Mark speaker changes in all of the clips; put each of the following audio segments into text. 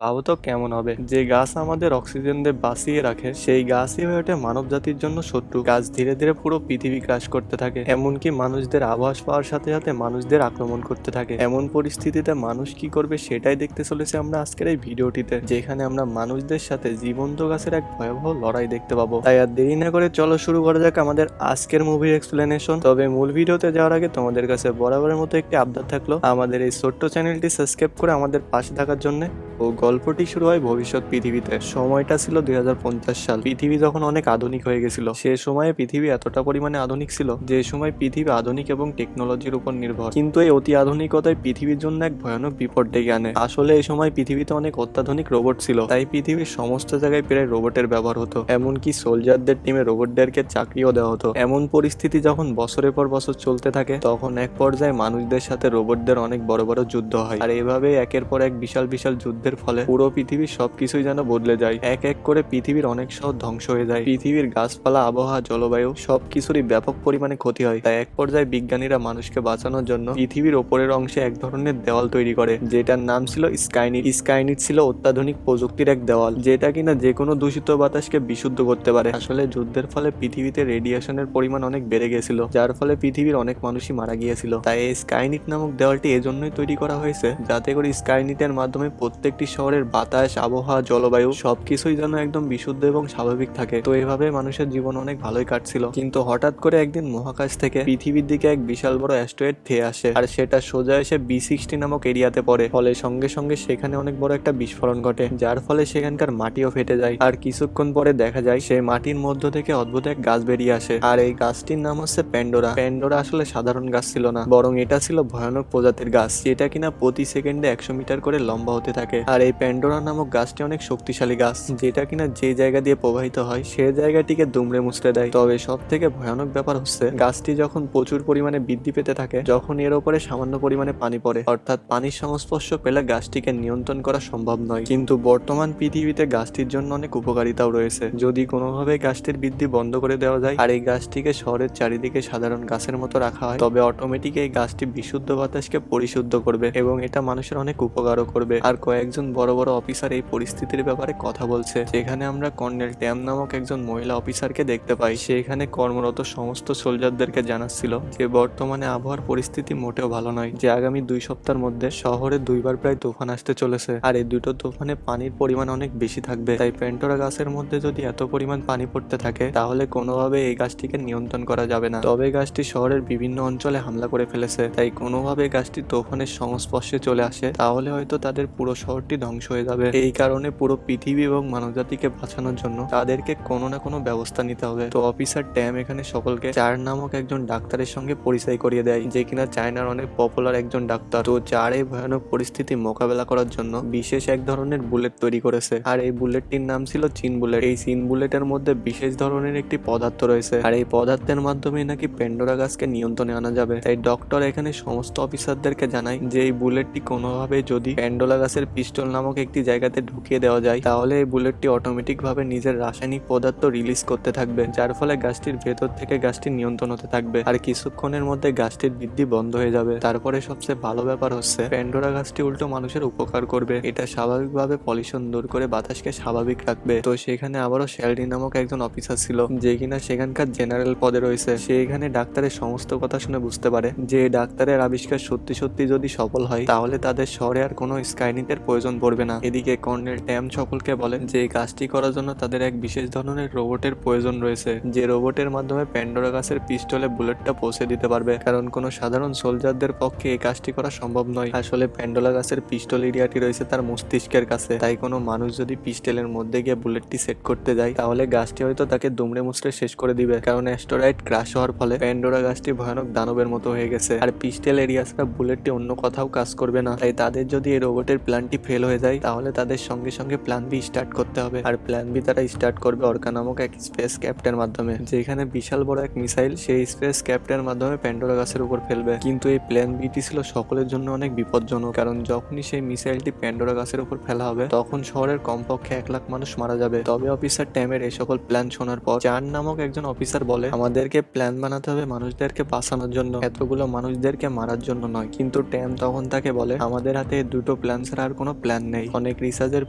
Speaker 1: ভাবো তো কেমন হবে, যে গাছ আমাদের অক্সিজেন দিয়ে বাঁচিয়ে রাখে সেই গাছই হয়ে ওঠে মানব জাতির জন্য শত্রু। গাছ ধীরে ধীরে পুরো পৃথিবী গ্রাস করতে থাকে, এমনকি মানুষদের আভাস পাওয়ার সাথে সাথে মানুষদের আক্রমণ করতে থাকে। এমন পরিস্থিতিতে মানুষ কি করবে সেটাই দেখতে চলেছে আমরা আজকের এই ভিডিওটিতে, যেখানে আমরা মানুষদের সাথে জীবন্ত গাছের এক ভয়াবহ লড়াই দেখতে পাবো। তাই আর দেরি না করে চলো শুরু করা যাক আমাদের আজকের মুভির এক্সপ্লেনেশন। তবে মূল ভিডিওতে যাওয়ার আগে তোমাদের কাছে বরাবরের মতো একটি আবদার থাকলো, আমাদের এই ছোট্ট চ্যানেলটি সাবস্ক্রাইব করে আমাদের পাশে থাকার জন্য। ও গল্পটি শুরু হয় ভবিষ্যৎ পৃথিবীতে। সময়টা ছিল 2050 সাল। পৃথিবী যখন অনেক আধুনিক হয়ে গেছিল। সে সময়ে পৃথিবী এতটা পরিমাণে আধুনিক ছিল যে সময় পৃথিবী আধুনিক এবং টেকনোলজির উপর নির্ভর, কিন্তু এই অতি আধুনিকতায় পৃথিবীর জন্য এক ভয়ানক বিপদ ডেকে আনে। আসলে এই সময় পৃথিবীতে অনেক অত্যাধুনিক রোবট ছিল, তাই পৃথিবীর সমস্ত জায়গায় প্রায় রোবটের ব্যবহার হতো। এমনকি সোলজারদের টিমে রোবটদেরকে চাকরিও দেওয়া হতো। এমন পরিস্থিতি যখন বছরের পর বছর চলতে থাকে, তখন এক পর্যায়ে মানুষদের সাথে রোবটদের অনেক বড় বড় যুদ্ধ হয়। আর এভাবে একের পর এক বিশাল বিশাল যুদ্ধের ফলে পুরো পৃথিবীর সবকিছুই যেন বদলে যায়। এক এক করে পৃথিবীর অনেক শহর ধ্বংস হয়ে যায়। পৃথিবীর গাছপালা, আবহাওয়া, জলবায়ু সবকিছুরই ব্যাপক পরিমাণে ক্ষতি হয়। তাই এক পর্যায়ে বিজ্ঞানীরা মানুষকে বাঁচানোর জন্য পৃথিবীর ওপরের অংশে এক ধরনের দেওয়াল তৈরি করে, যেটার নাম ছিল স্কাইনিট। স্কাইনিট ছিল অত্যাধুনিক প্রযুক্তির এক দেওয়াল, যেটা কিনা যে কোনো দূষিত বাতাসকে বিশুদ্ধ করতে পারে। আসলে যুদ্ধের ফলে পৃথিবীতে রেডিয়েশনের পরিমাণ অনেক বেড়ে গেছিল, যার ফলে পৃথিবীর অনেক মানুষই মারা গিয়েছিল। তাই এই স্কাইনিট নামক দেওয়ালটি এজন্যই তৈরি করা হয়েছে, যাতে করে স্কাইনিটের মাধ্যমে প্রত্যেকটি শহরের বাতাস, আবহাওয়া, জলবায়ু সবকিছুই যেন একদম বিশুদ্ধ এবং স্বাভাবিক থাকে। তো এভাবে মানুষের জীবন অনেক ভালোই কাটছিল। কিন্তু হঠাৎ করে একদিন মহাকাশ থেকে পৃথিবীর দিকে এক বিশাল বড় অ্যাস্ট্রয়েড ধেয়ে আসে, আর সেটা সোজা এসে B60 নামক এরিয়াতে পড়ে। ফলে সঙ্গে সঙ্গে সেখানে অনেক বড় একটা বিস্ফোরণ ঘটে, যার ফলে সেখানকার মাটিও ফেটে যায়। আর কিছুক্ষণ পরে দেখা যায় সেই মাটির মধ্য থেকে অদ্ভুত এক গাছ বেরিয়ে আসে, আর এই গাছটির নাম হচ্ছে প্যান্ডোরা। প্যান্ডোরা আসলে সাধারণ গাছ ছিল না, বরং এটা ছিল ভয়ানক প্রজাতির গাছ, যেটা কিনা প্রতি সেকেন্ডে 100 মিটার করে লম্বা হতে থাকে। আর এই প্যান্ডোরা নামক গাছটি অনেক শক্তিশালী গাছ, যেটা কিনা যে জায়গা দিয়ে প্রবাহিত হয় সে জায়গাটিকে দুমড়ে মুচড়ে দেয়। তবে সব থেকে ভয়ানক ব্যাপার হচ্ছে, গাছটি যখন প্রচুর পরিমাণে বৃদ্ধি পেতে থাকে, যখন এর উপরে সামান্য পরিমাণে পানি পড়ে, অর্থাৎ পানির সংস্পর্শ পেলে গাছটিকে নিয়ন্ত্রণ করা সম্ভব নয়। কিন্তু বর্তমান পৃথিবীতে গাছটির জন্য অনেক উপকারিতাও রয়েছে। যদি কোনোভাবে গাছটির বৃদ্ধি বন্ধ করে দেওয়া যায় আর এই গাছটিকে শহরের চারিদিকে সাধারণ গাছের মতো রাখা হয়, তবে অটোমেটিক এই গাছটি বিশুদ্ধ বাতাসকে পরিশুদ্ধ করবে এবং এটা মানুষের অনেক উপকারও করবে। আর কয়েকজন বড় বড় অফিসার এই পরিস্থিতির ব্যাপারে কথা বলছে, যেখানে আমরা কর্নেল ট্যাম নামক একজন মহিলা অফিসারকে দেখতে পাই। সে এখানে কর্মরত সমস্ত সোলজারদেরকে জানাচ্ছিল যে বর্তমানে আবহাওয়ার পরিস্থিতি মোটেও ভালো নয়, যে আগামী 2 সপ্তাহের মধ্যে শহরে 2বার প্রায় তুফান আসতে চলেছে, আর এই দুটো তুফানে পানির পরিমাণ অনেক বেশি থাকবে। তাই প্যান্ডোরা গাছের মধ্যে যদি এত পরিমাণ পানি পড়তে থাকে, তাহলে কোনোভাবে এই গাছটিকে নিয়ন্ত্রণ করা যাবে না। তবে গাছটি শহরের বিভিন্ন অঞ্চলে হামলা করে ফেলেছে, তাই কোনোভাবে গাছটি তুফানের সংস্পর্শে চলে আসে, তাহলে হয়তো তাদের পুরো শহরটি ধ্বংস হয়ে যাবে। এই কারণে পুরো পৃথিবী এবং মানবজাতিকে বাঁচানোর জন্য তাদেরকে কোনো না কোনো ব্যবস্থা নিতে হবে। তো অফিসার ট্যাম এখানে সকলকে চার নামক একজন ডাক্তারের সঙ্গে পরিচয় করিয়ে দেয়, যে কিনা চায়নার অনেক পপুলার একজন ডাক্তার। তো চার এই ভয়ানক পরিস্থিতি মোকাবেলা করার জন্য বিশেষ এক ধরনের বুলেট তৈরি করেছে, আর এই বুলেটটির নাম ছিল চীন বুলেট। এই চীন বুলেটের মধ্যে বিশেষ ধরনের একটি পদার্থ রয়েছে, আর এই পদার্থের মাধ্যমে নাকি প্যান্ডোরা গাছকে নিয়ন্ত্রণে আনা যাবে। তাই ডক্টর এখানে সমস্ত অফিসারদেরকে জানায় যে এই বুলেটটি কোনোভাবে যদি প্যান্ডোরা গাছের পিস্টল নামক একটি জায়গাতে ঢুকিয়ে দেওয়া যায়, তাহলে এই বুলেটটি অটোমেটিক ভাবে নিজের রাসায়নিক পদার্থ রিলিজ করতে থাকবে, যার ফলে গাছটির ভেতর থেকে গাছটির নিয়ন্ত্রণ হতে থাকবে, আর কিছুক্ষণের মধ্যে গাছটির বৃদ্ধি বন্ধ হয়ে যাবে। তারপরে সবচেয়ে ভালো ব্যাপার হচ্ছে, প্যান্ডোরা গাছটি উল্টো মানুষের উপকার করবে। এটা স্বাভাবিকভাবে পলিউশন দূর করে বাতাসকে স্বাভাবিক রাখবে। তো সেখানে আবারও শ্যালডি নামক একজন অফিসার ছিল, যে কিনা সেখানকার জেনারেল পদে রয়েছে। সে এখানে ডাক্তারের সমস্ত কথা শুনে বুঝতে পারে যে ডাক্তারের আবিষ্কার সত্যি সত্যি যদি সফল হয়, তাহলে তাদের শহরে আর কোনো স্কাইনিটের প্রয়োজন পড়বে না। এদিকে কর্নেল ট্যাম সকলকে বলেন যে এই কাজটি করার জন্য তাদের এক বিশেষ ধরনের রোবটের প্রয়োজন রয়েছে, যে রোবটের মাধ্যমে প্যান্ডোরা গাছের পিস্টলে বুলেটটা পৌঁছে দিতে পারবে, কারণ কোনো সাধারণ সোলজারদের পক্ষে এই কাজটি করা সম্ভব নয়। আসলে প্যান্ডোরা গাছের পিস্টল এরিয়াটি রয়েছে তার মস্তিষ্কের কাছে, তাই কোনো মানুষ যদি পিস্টলের মধ্যে গিয়ে বুলেটটি সেট করতে যায়, তাহলে গাছটি হয়তো তাকে দুমড়ে মুচড়ে শেষ করে দিবে, কারণ অ্যাস্টেরয়েড ক্রাশ হওয়ার ফলে প্যান্ডোরা গাছটি ভয়ানক দানবের মতো হয়ে গেছে। আর পিস্টল এরিয়া ছাড়া বুলেটটি অন্য কোথাও কাজ করবে না। তাই তাদের যদি এই রোবটের প্ল্যানটি ফেল হয়ে যায়, তাহলে তাদের সঙ্গে সঙ্গে প্ল্যান বি স্টার্ট করতে হবে। আর প্ল্যান বি তারা স্টার্ট করবে অর্কা নামক এক স্পেস ক্যাপ্টের মাধ্যমে, যেখানে বিশাল বড় এক মিসাইল সেই স্পেস ক্যাপ্টের মাধ্যমে প্যান্ডোরা গাছের উপর ফেলবে। কিন্তু এই প্ল্যান বিটি ছিল সকলের জন্য অনেক বিপজ্জনক, কারণ যখনই সেই মিসাইলটি প্যান্ডোরা গাছের উপর ফেলা হবে, তখন শহরের কমপক্ষে 1 লাখ মানুষ মারা যাবে। তবে অফিসার ট্যামের এই সকল প্ল্যান শোনার পর চার নামক একজন অফিসার বলে, আমাদেরকে প্ল্যান বানাতে হবে মানুষদেরকে বাঁচানোর জন্য, এতগুলো মানুষদেরকে মারার জন্য নয়। কিন্তু ট্যাম তখন তাকে বলে, আমাদের হাতে দুটো প্ল্যান ছাড়া আর কোনো প্ল্যান নেই। অনেক রিসার্চের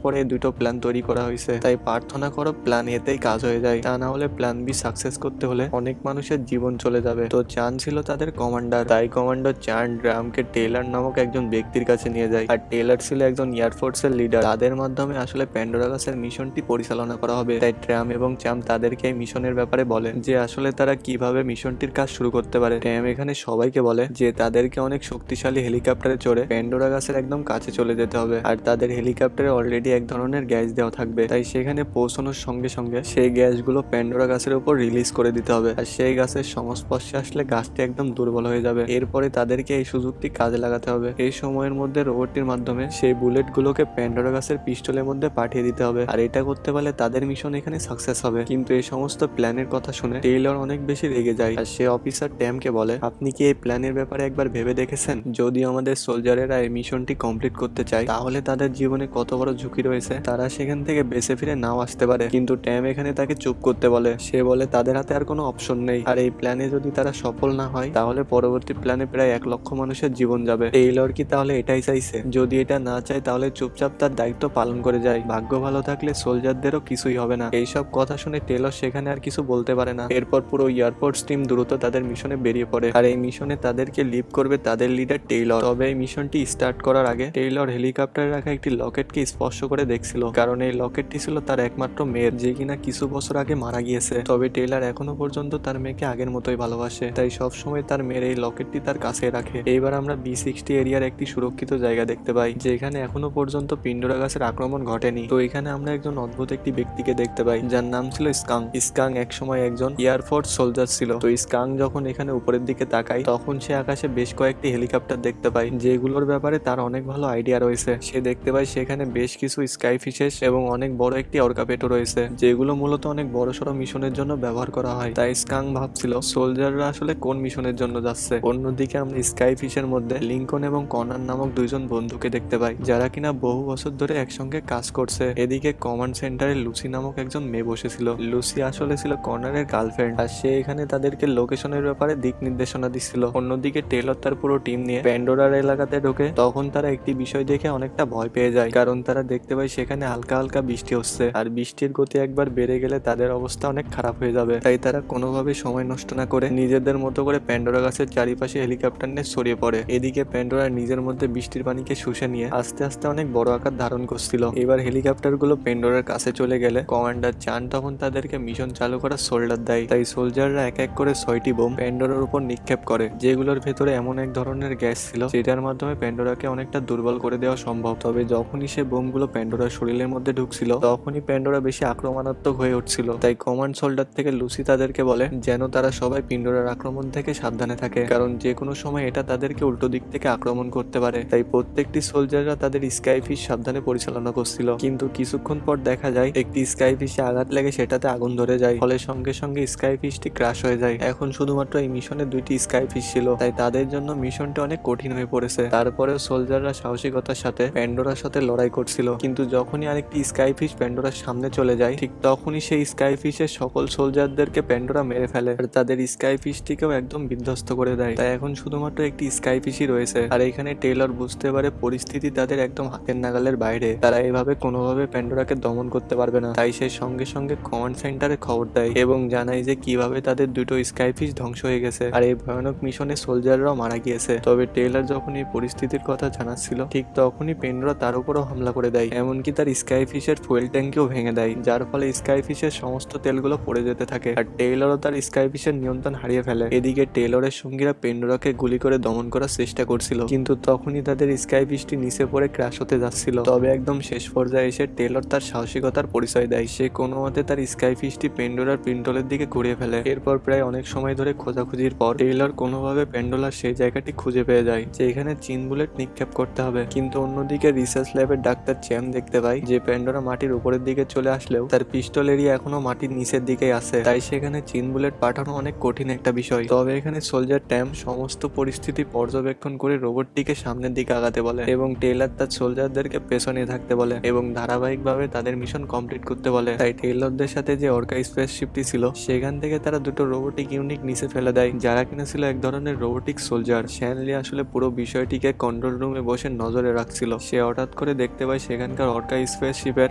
Speaker 1: পরে দুটো প্ল্যান তৈরি করা হয়েছে, তাই প্রার্থনা করো প্ল্যান এতেই কাজ হয়ে যায়, তা না হলে প্ল্যান বি সাকসেস করতে হলে অনেক মানুষের জীবন চলে যাবে। তো চান ছিল তাদের কমান্ডার, তাই কমান্ডার চান গ্রামকে টেইলার নামক একজন ব্যক্তির কাছে নিয়ে যায়। আর টেইলার ছিল একজন এয়ারফোর্সের লিডার, তাদের মাধ্যমে আসলে প্যান্ডোরা গাছের মিশনটি পরিচালনা করা হবে। তাই ট্রাম এবং চাম তাদেরকে এই মিশনের ব্যাপারে বলে যে আসলে তারা কিভাবে মিশনটির কাজ শুরু করতে পারে। ট্রাম এখানে সবাইকে বলে যে তাদেরকে অনেক শক্তিশালী হেলিকপ্টারে চড়ে প্যান্ডোরা গাছের একদম কাছে চলে যেতে হবে, আর তাদের হেলিকপ্টারে অলরেডি এক ধরনের গ্যাস দেওয়া থাকবে। তাই সেখানে পৌঁছানোর সঙ্গে সঙ্গে সেই গ্যাসগুলো প্যান্ডোরা গাছের উপর রিলিজ করে দিতে হবে, আর সেই গাছের সংস্পর্শে আসলে গাছটি একদম দুর্বল হয়ে যাবে। এরপরে তাদেরকে এই সুযোগটি কাজে লাগাতে হবে। এই সময়ের মধ্যে রোবটটির মাধ্যমে সেই বুলেট গুলোকে প্যান্ডোরা গাছের পিস্টলের মধ্যে পাঠিয়ে দিতে হবে, আর এটা করতে পারলে তাদের মিশন এখানে সাকসেস হবে। কিন্তু এই সমস্ত প্ল্যানের কথা শুনে টেইলর অনেক বেশি রেগে যায়, আর সে অফিসার ট্যামকে বলে আপনি কি এই প্ল্যানের ব্যাপারে একবার ভেবে দেখেছেন? যদি আমাদের সোলজারেরা এই মিশনটি কমপ্লিট করতে চায় তাহলে তাদের জীবনে কত বড় ঝুঁকি রয়েছে, তারা সেখান থেকে বেঁচে ফিরে নাও আসতে পারে। কিন্তু ট্যাম এখানে তাকে চুপ করতে বলে। সে বলে তাদের হাতে আর কোনো অপশন নেই, আর এই প্ল্যানে যদি তারা সফল না হয় তাহলে পরবর্তী প্ল্যানে প্রায় 1 লক্ষ মানুষের জীবন যাবে। টেইলর কি তাহলে এটাই চাইছে? যদি এটা না চায় তাহলে চুপচাপ তার দায়িত্ব পালন করে যায়। ভাগ্য ভালো থাকলে সোলজারদেরও কিছুই হবে না। এইসব কথা শুনে টেইলর সেখানে আর কিছু বলতে পারে না। এরপর পুরো এয়ারফোর্স টিম দ্রুত তাদের মিশনে বেরিয়ে পড়ে, আর এই মিশনে তাদেরকে লিড করবে তাদের লিডার টেইলর। তবে এই মিশনটি স্টার্ট করার আগে টেইলর হেলিকপ্টারে রাখা একটি লকেটকে স্পর্শ করে দেখছিল, কারণ এই লকেটটি ছিল তার একমাত্র মেয়ের, যে কিনা কিছু বছর আগে মারা গিয়েছে। তবে টেইলর এখনো পর্যন্ত তার মেয়েকে আগের মতোই ভালোবাসে, তাই সবসময় তার মেয়ের এই লকেটটি তার কাছে রাখে। এইবার আমরা B60 এরিয়ার একটি সুরক্ষিত জায়গা দেখতে পাই, যেখানে এখনো পর্যন্ত পিন্ডোরা গাছের আক্রমণ ঘটেনি। তো এখানে আমরা একজন অদ্ভুত একটি ব্যক্তিকে দেখতে পাই, যার নাম ছিল স্কাং। স্কাং একসময় একজন এয়ারফোর্স সোলজার ছিল। তো স্কাং যখন এখানে উপরের দিকে তাকায় তখন সে আকাশে বেশ কয়েকটি হেলিকপ্টার দেখতে পায়, যেগুলোর ব্যাপারে তার অনেক ভালো আইডিয়া রয়েছে। সে দেখতে পায় সেখানে বেশ কিছু স্কাই ফিশেস এবং অনেক বড় একটি অর্কাপেটো রয়েছে, যেগুলো মূলত অনেক বড়সড় মিশনের জন্য ব্যবহার করা হয়। তাই স্কাং ভাবছিল সোলজাররা আসলে কোন মিশনের জন্য যাচ্ছে। অন্যদিকে আমরা স্কাই ফিশের মধ্যে লিঙ্কন এবং কনার নামক দুইজন বন্ধুকে দেখতে পাই, যারা কিনা বহু বছর ধরে একসঙ্গে কাজ করছে। এদিকে কমান্ড সেন্টারে লুসি নামক একজন মেয়ে বসেছিল। লুসি আসলে ছিল কর্নারের গার্লফ্রেন্ড, আর সে এখানে তাদেরকে লোকেশনের ব্যাপারে দিক নির্দেশনা দিচ্ছিল। অন্যদিকে টেলর তার পুরো টিম নিয়ে প্যান্ডোরার এলাকাতে ঢোকে। তখন তারা একটি বিষয় দেখে অনেকটা ভয় পেয়ে যায়, কারণ তারা দেখতে পায় সেখানে হালকা হালকা বৃষ্টি হচ্ছে, আর বৃষ্টির গতি একবার বেড়ে গেলে তাদের অবস্থা অনেক খারাপ হয়ে যাবে। তাই তারা কোনোভাবে সময় নষ্ট না করে নিজেদের মতো করে প্যান্ডোরা গাছের চারিপাশে হেলিকপ্টার নিয়ে ছড়িয়ে পড়ে। এদিকে প্যান্ডোরা নিজের মধ্যে বৃষ্টির পানিকে শুষে নিয়ে আস্তে আস্তে অনেক বড় আকার ধারণ করছিল। এবার হেলিকপ্টার গুলো প্যান্ডোরার কাছে চলে গেলে কমান্ডার চান তখন তাদেরকে মিশন চালু করার সোল্ডার দেয়। তাই সোলজাররা এক এক করে 6টি বোম প্যান্ডোরার উপর নিক্ষেপ করে, যেগুলোর ভেতরে এমন এক ধরনের গ্যাস ছিল যেটার মাধ্যমে প্যান্ডোরাকে অনেকটা দুর্বল করে দেওয়া সম্ভব। তবে যখনই সে বোমগুলো প্যান্ডোরার শরীরের মধ্যে ঢুকছিল তখনই প্যান্ডোরা বেশি আক্রমণাত্মক হয়ে উঠছিল। তাই কমান্ড সোল্ডার থেকে লুসি তাদেরকে বলে যেন তারা সবাই প্যান্ডোরার আক্রমণ থেকে সাবধানে থাকে, কারণ যে কোনো সময় এটা তাদেরকে উল্টো দিক থেকে আক্রমণ করতে পারে। তাই প্রত্যেকটি সোলজাররা তাদের স্কাই ফিশ সাবধানে পরিচালনা করছিল। কিন্তু কিছুক্ষণ পর দেখা যায় একটি স্কাই ফিশে আঘাত লেগে সেটাতে আগুন ধরে যায়, ফলে সঙ্গে সঙ্গে স্কাই ফিশটি ক্রাশ হয়ে যায়। এখন শুধুমাত্র এই মিশনে 2টি স্কাই ফিশ ছিল, তাই তাদের জন্য মিশনটি অনেক কঠিন হয়ে পড়েছে। তারপরেও সোলজাররা সাহসিকতার সাথে প্যান্ডোরার সাথে লড়াই করছিল। কিন্তু যখনই আরেকটি স্কাই ফিশ প্যান্ডোরার সামনে চলে যায় ঠিক তখনই সেই স্কাই ফিশের সকল সোলজারদেরকে প্যান্ডোরা মেরে ফেলে, আর তাদের স্কাই ফিশটিকেও একদম বিধ্বস্ত করে দেয়। তাই এখন শুধুমাত্র একটি স্কাই ফিশই রয়েছে। আর এখানে টেলর বুঝতে পারে পরিস্থিতি তাদের একদম হাতের নাগালের বাইরে, তারা এভাবে কোনোভাবে প্যান্ডোরাকে দমন করতে পারবে না। তাই সে সঙ্গে সঙ্গে কমান্ড সেন্টারে খবর দেয় এবং জানায় যে কিভাবে তাদের 2টো স্কাই ফিশ ধ্বংস হয়ে গেছে, আর এই ভয়ানক মিশনে সোলজাররাও মারা গিয়েছে। তবে টেলর যখন এই পরিস্থিতির কথা জানাচ্ছিল ঠিক তখনই প্যান্ডোরা তার উপরও হামলা করে দেয়, এমনকি তার স্কাই ফিশের ফুয়েল ট্যাঙ্কেও ভেঙে দেয়, যার ফলে স্কাই ফিশের সমস্ত তেলগুলো পড়ে যেতে থাকে, আর টেলরও তার স্কাই ফিশের নিয়ন্ত্রণ হারিয়ে ফেলে। এদিকে টেলরের সঙ্গীরা প্যান্ডোরাকে গুলি করে দমন করার চেষ্টা করছিল, কিন্তু তখনই তাদের স্কাই ফিশটি নিচে পড়ে ক্র্যাশ হতে যাচ্ছিল। তবে একদম শেষ পর্যায়ে এসে টেলর তার সাহসিকতার পরিচয় দেয়। সে কোনো মতে তার স্কাই ফিশটি প্যান্ডোরার পিন্টলের দিকে ঘুরিয়ে ফেলে। এরপর প্রায় অনেক সময় ধরে খোঁজাখুঁজির পর টেলর কোনোভাবে প্যান্ডোলার সেই জায়গাটি খুঁজে পেয়ে যায় যে এখানে চিন বুলেট নিক্ষেপ করতে হবে। কিন্তু অন্যদিকে রিসার্চ ল্যাবের ডাক্তার চ্যাম দেখতে পায় যে প্যান্ডোরা মাটির উপরের দিকে চলে আসলেও তার পিস্টল এরিয়া এখনো মাটির নিচের দিকেই আছে, তাই সেখানে চিন বুলেট পাঠানো অনেক কঠিন একটা বিষয়। তবে এখানে সোলজার ট্যাম সমস্ত পরিস্থিতি পর্যবেক্ষণ করে রোবটটিকে সামনের দিকে আগাতে বলে এবং টেলর তার সোলজারদেরকে পেছনে থাকতে বলে এবং ধারাবাহিকভাবে তাদের মিশন কমপ্লিট করতে বলে। তাই টেলরদের সাথে যে অর্কা স্পেসশিপটি ছিল সেখান থেকে তারা 2টো রোবোটিক ইউনিট নিচে ফেলে দেয়, যারা কিনা ছিল এক ধরনের রোবোটিক সোলজার। শ্যানলি আসলে পুরো বিষয়টিকে কন্ট্রোল রুমে বসে নজরে রাখছিল। সে হঠাৎ করে দেখতে পায় সেখানকার অর্কা স্পেসশিপের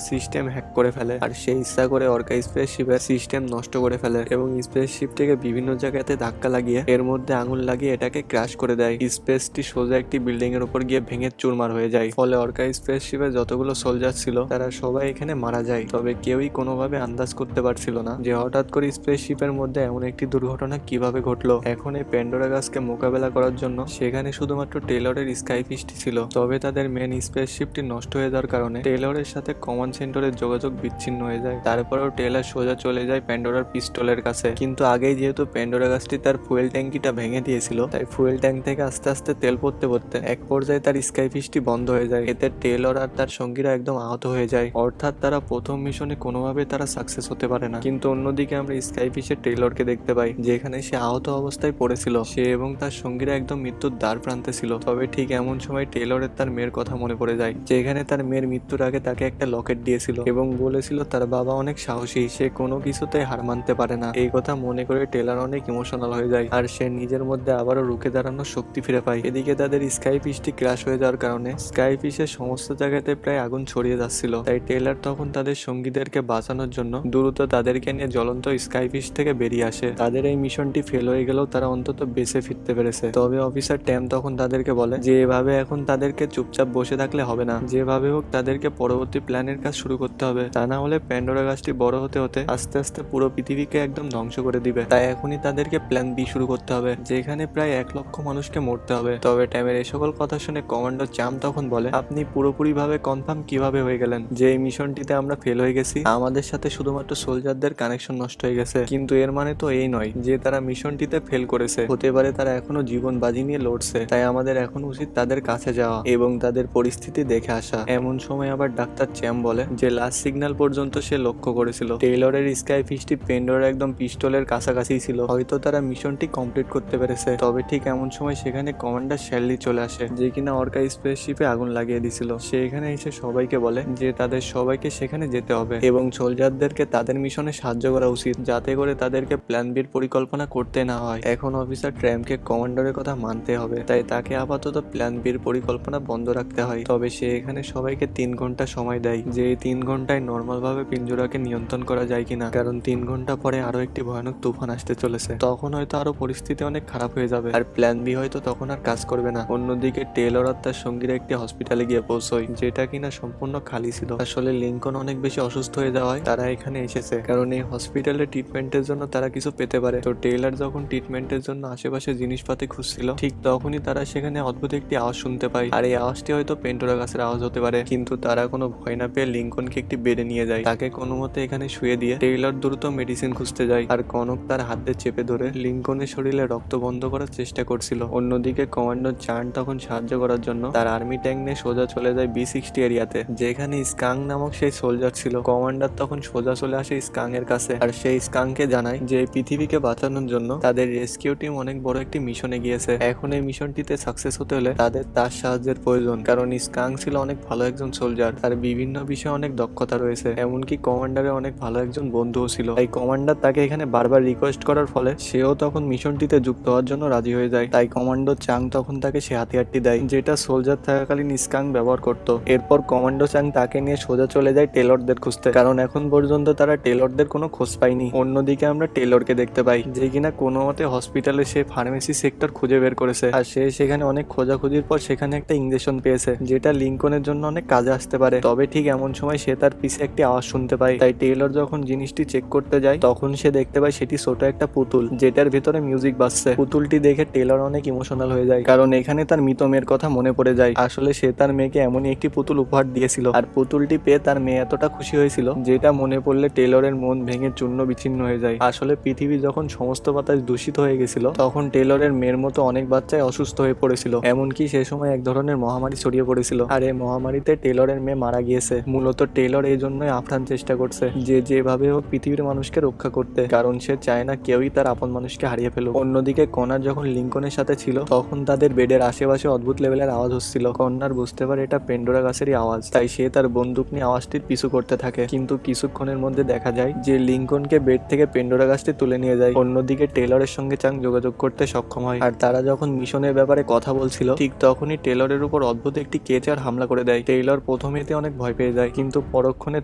Speaker 1: সিস্টেম হ্যাক করে ফেলে, আর সে ইচ্ছা করে অর্কা স্পেসশিপের সিস্টেম নষ্ট করে ফেলে এবং স্পেসশিপটিকে বিভিন্ন জায়গাতে ধাক্কা লাগিয়ে এর মধ্যে আঙুল লাগিয়ে এটাকে ক্র্যাশ করে দেয়। স্পেসটি সোজা একটি বিল্ডিং এর উপর গিয়ে ভেঙে চুরমার হয়ে যায়। ফলে অর্কা স্পেসশিপে যতগুলো সোলজার ছিল তারা সবাই এখানে মারা যায়। তবে কেউই কোনোভাবে আন্দাজ করতে পারছিল না যে হঠাৎ করে স্পেসশিপের মধ্যে এমন একটি দুর্ঘটনা কিভাবে ঘটলো। এখন এই প্যান্ডোরা গাছকে মোকাবেলা করার জন্য সেখানে শুধুমাত্র টেলরের স্কাইফিশটি ছিল। তবে তাদের মেন স্পেসশিপটি নষ্ট হয়ে যাওয়ার কারণে টেলরের সাথে কমান্ড সেন্টারের যোগাযোগ বিচ্ছিন্ন হয়ে যায়। তারপরেও টেলর সোজা চলে যায় প্যান্ডোরার পিস্তলের কাছে, কিন্তু আগেই যেহেতু প্যান্ডোরা গাছটি তার ফুয়েল ট্যাঙ্কিটা ভেঙে দিয়েছিল তাই ফুয়েল ট্যাঙ্ক থেকে আস্তে আস্তে তেল পড়তে পড়তে এক পর্যায়ে তার স্কাইফিশটি বন্ধ হয়ে যায়। এতে টেলর আর তার সঙ্গীরা একদম আহত হয়ে যায়, অর্থাৎ তারা প্রথম মিশনে কোনোভাবে তারা সাকসেস হতে পারে না। কিন্তু অন্যদিকে আমরা স্কাইফিশের টেলরকে দেখতে পাই, যেখানে সে আহত অবস্থায় পড়েছিল। সে এবং তার সঙ্গীরা একদম মৃত্যুর দ্বার প্রান্তে ছিল। তবে ঠিক এমন সময় টেলরের তার মেয়ের কথা মনে পড়ে যায়, যেখানে তার মেয়ের মৃত্যুর আগে তাকে একটা লকেট দিয়েছিল এবং বলেছিল তার বাবা অনেক সাহসী, সে কোনো কিছুতে হার মানতে পারে না। এই কথা মনে করে টেলর অনেক ইমোশনাল হয়ে যায় আর সে নিজের মধ্যে আবারও রুখে দাঁড়ানোর শক্তি ফিরে পায়। এদিকে তাদের স্কাইফিশটি ক্র্যাশ হয়ে যাওয়ার কারণে স্কাইফিশের সমস্ত জায়গাতে প্রায় আগুন ছড়িয়ে যাচ্ছিল। তাই টেলর তখন তাদের সঙ্গীদেরকে বাঁচানোর জন্য দ্রুত তাদেরকে নিয়ে জ্বলন্ত স্কাইফিশ থেকে বেরিয়ে আসে। তাদের এই মিশনটি ফেল হয়ে গেলেও তারা অন্তত বেঁচে ফিরতে পেরেছে। তবে অফিসার ট্যাম তখন তাদেরকে বলে যে এভাবে এখন তাদেরকে চুপচাপ বসে থাকলে হবে না, যেভাবে হোক তাদেরকে পরবর্তী প্ল্যানের কাজ শুরু করতে হবে, তা না হলে প্যান্ডোরা গাছটি বড় হতে হতে আস্তে আস্তে পুরো পৃথিবীকে একদম ধ্বংস করে দিবে। তাই এখনই তাদেরকে প্ল্যান বি শুরু করতে হবে, যেখানে প্রায় 1 লক্ষ মানুষকে মরতে হবে। তবে ট্যামের এই সকল কথা শুনে কমান্ডার চাম তখন বলে, আপনি পুরোপুরি ভাবে কনফার্ম কিভাবে হয়ে গেলেন যে এই মিশনটিতে আমরা ফেল হয়ে গেছি? আমাদের সাথে শুধুমাত্র সোলজারদের কানেকশন নষ্ট হয়ে গেছে, কিন্তু এর মানে তো এই নয় যে তারা মিশনটিতে ফেল করেছে। হতে পারে তারা এখনো জীবন বাজি নিয়ে লড়ছে। তাই আমাদের এখন উচিত তাদের কাছে যাওয়া এবং তাদের পরিস্থিতি দেখে আসা। এমন সময় আবার ডাক্তার চ্যাম বলে যে লাস্ট সিগন্যাল পর্যন্ত সে লক্ষ্য করেছিল টেইলরের স্কাইফিশটি পেন্ডোর একদম পিস্টলের কাছাকাছি ছিল। হয়তো তারা মিশনটি কমপ্লিট করতে পেরেছে। তবে ঠিক এমন সময় সেখানে কমান্ডার শ্যালি চলে আসে, যে কিনা অর্কা স্পেসশিপে আগুন লাগিয়ে দিছিল। সে এখানে এসে সবাইকে বলে যে তাদের সবাইকে সেখানে যেতে হবে এবং সোলজারদেরকে তাদের মিশনে সাহায্য করা উচিত, যাতে করে তাদেরকে প্ল্যান বির পরিকল্পনা করতে না হয়। এখন অফিসার ট্র্যামকে কমান্ডারের কথা মানতে হবে, তাই তাকে আপাতত প্ল্যান বির পরিকল্পনা বন্ধ রাখতে হয়। তবে সে এখানে সবাইকে 3 ঘন্টা সময় দেয়, যে এই 3 ঘন্টায় নর্মাল ভাবে পিঞ্জরাকে নিয়ন্ত্রণ করা যায় কিনা, কারণ 3 ঘন্টা পরে আরো একটি ভয়ানক তুফান আসতে চলেছে। তখন হয়তো আরো পরিস্থিতি অনেক খারাপ হয়ে যাবে আর প্ল্যান বি হয়তো তখন আর কাজ করবে না। অন্যদিকে টেলর আর তার সঙ্গীরা একটি হসপিটালে গিয়ে পৌঁছয়, যেটা কিনা সম্পূর্ণ খালি ছিল। আসলে লিঙ্কন অনেক বেশি অসুস্থ হয়ে যাওয়ায় তারা এখানে এসেছে, কারণ এই হসপিটালে ট্রিটমেন্টের জন্য তারা কিছু পেতে পারে। তো টেইলর যখন ট্রিটমেন্টের জন্য আশেপাশে জিনিসপাতি খুঁজছিল, ঠিক তখনই তারা সেখানে অদ্ভুত একটি আওয়াজ শুনতে পায়। আর এই আওয়াজটি হয়তো পেন্টোরা গাছের আওয়াজ হতে পারে, কিন্তু তারা কোনো ভয় না পেয়ে লিঙ্কনকে একটি বেডে নিয়ে যায়। তাকে কোনো মতে এখানে শুয়ে দিয়ে টেইলর দ্রুত মেডিসিন খুঁজতে যায়, আর কনক তার হাতে চেপে ধরে লিঙ্কনের শরীরে রক্ত বন্ধ করার চেষ্টা করছিল। অন্যদিকে কমান্ডার চার্ন তখন সাহায্য করার জন্য তার আর্মি ট্যাঙ্ক নিয়ে সোজা চলে যায় B60 এরিয়াতে, যেখানে স্কাং নামক সেই সোলজার ছিল। কমান্ডার তখন সোজা চলে আসে স্কাং এর কাছে, আর সেই স্কাংকে জানায় যে এই পৃথিবীকে বাঁচানোর জন্য তাদের রেস্কিউ টিম অনেক বড় একটি মিশনে গিয়েছে। এখন এই মিশনটিতে সাকসেস হতে হলে তাদের তার সাহায্যের প্রয়োজন, কারণ স্কাং ছিল অনেক ভালো একজন সোলজার, তার বিভিন্ন বিষয়ে অনেক দক্ষতা রয়েছে, এমনকি কমান্ডারের অনেক ভালো একজন বন্ধুও ছিল। তাই কমান্ডার তাকে এখানে বারবার রিকোয়েস্ট করার ফলে সেও তখন মিশনটিতে যুক্ত হওয়ার জন্য রাজি হয়ে যায়। তাই কমান্ডো চাং তখন তাকে সে হাতিয়ারটি দেয়, যেটা সোলজার থাকাকালীন স্কাং ব্যবহার করত। এরপর কমান্ডো চাং তাকে নিয়ে সোজা চলে যায় টেলরদের খুঁজতে, কারণ এখন পর্যন্ত তারা টেলরদের কোনো খোঁজ পায়নি। অন্যদিকে আমরা টেলরকে দেখতে পাই, যে কিনা কোনো মতে হসপিটালে সে ফার্মেসি সেক্টর খুঁজে বের করেছে, আর সে সেখানে অনেক খোঁজাখুঁজির পর সেখানে একটা ইঞ্জেকশন পেয়েছে, যেটা লিঙ্কনের জন্য অনেক কাজে আসতে পারে। তবে ঠিক এমন সময় সে তার পিছে একটি আওয়াজ শুনতে পায়। তাই টেলর যখন জিনিসটি চেক করতে যায়, তখন সে দেখতে পায় সেটি ছোট একটা পুতুল, যেটার ভিতরে মিউজিক বাজছে। পুতুলটি দেখে টেলর অনেক ইমোশনাল হয়ে যায়, কারণ এখানে তার মৃত মেয়ের কথা মনে পড়ে যায়। আসলে সে তার মেয়েকে এমনই একটি পুতুল উপহার দিয়েছিল, আর পুতুলটি পেয়ে তার মেয়ে এতটা খুশি হয়েছিল, যেটা মনে পড়লে টেলরের মন ভেঙে চূর্ণ বিচ্ছিন্ন হয়ে যায়। আসলে পৃথিবী যখন সমস্ত বাতাস দূষিত হয়ে গেছিল, তখন টেলরের মেয়ের মতো অনেক বাচ্চাই অসুস্থ হয়ে পড়েছিল, এমনকি সে সময় এক ধরনের মহামারী ছড়িয়ে পড়েছিল। আর এই মহামারীতে টেলরের মেয়ে মারা গিয়েছে। মূলত টেলর এই জন্যই আপ্রাণ চেষ্টা করছে যে যেভাবে হোক পৃথিবীর মানুষকে রক্ষা করতে, কারণ সে চায় না কেউই তার আপন মানুষকে হারিয়ে ফেলুক। অন্যদিকে কনার যখন লিঙ্কনের সাথে ছিল, তখন তাদের বেডের আশেপাশে অদ্ভুত লেভেলের আওয়াজ হচ্ছিল। কন্যার বুঝতে পারে এটা পেন্ডোরা গাছেরই আওয়াজ, তাই সে তার বন্দুক নিয়ে আওয়াজটির পিছু করতে থাকে। কিন্তু কিছুক্ষণের মধ্যে দেখা যায় যে লিঙ্কনকে বেড থেকে পেন্ডোরা গাছটি তুলে নিয়ে যায়। অন্যদিকে টেলরের সঙ্গে চাং যোগাযোগ করতে সক্ষম হয়, আর তারা যখন মিশনের ব্যাপারে কথা বলছিল, ঠিক তখনই টেলরের উপর অদ্ভুত একটি কেচার হামলা করে দেয়। টেইলর প্রথমেতে অনেক ভয় পেয়ে যায়, কিন্তু পরক্ষণে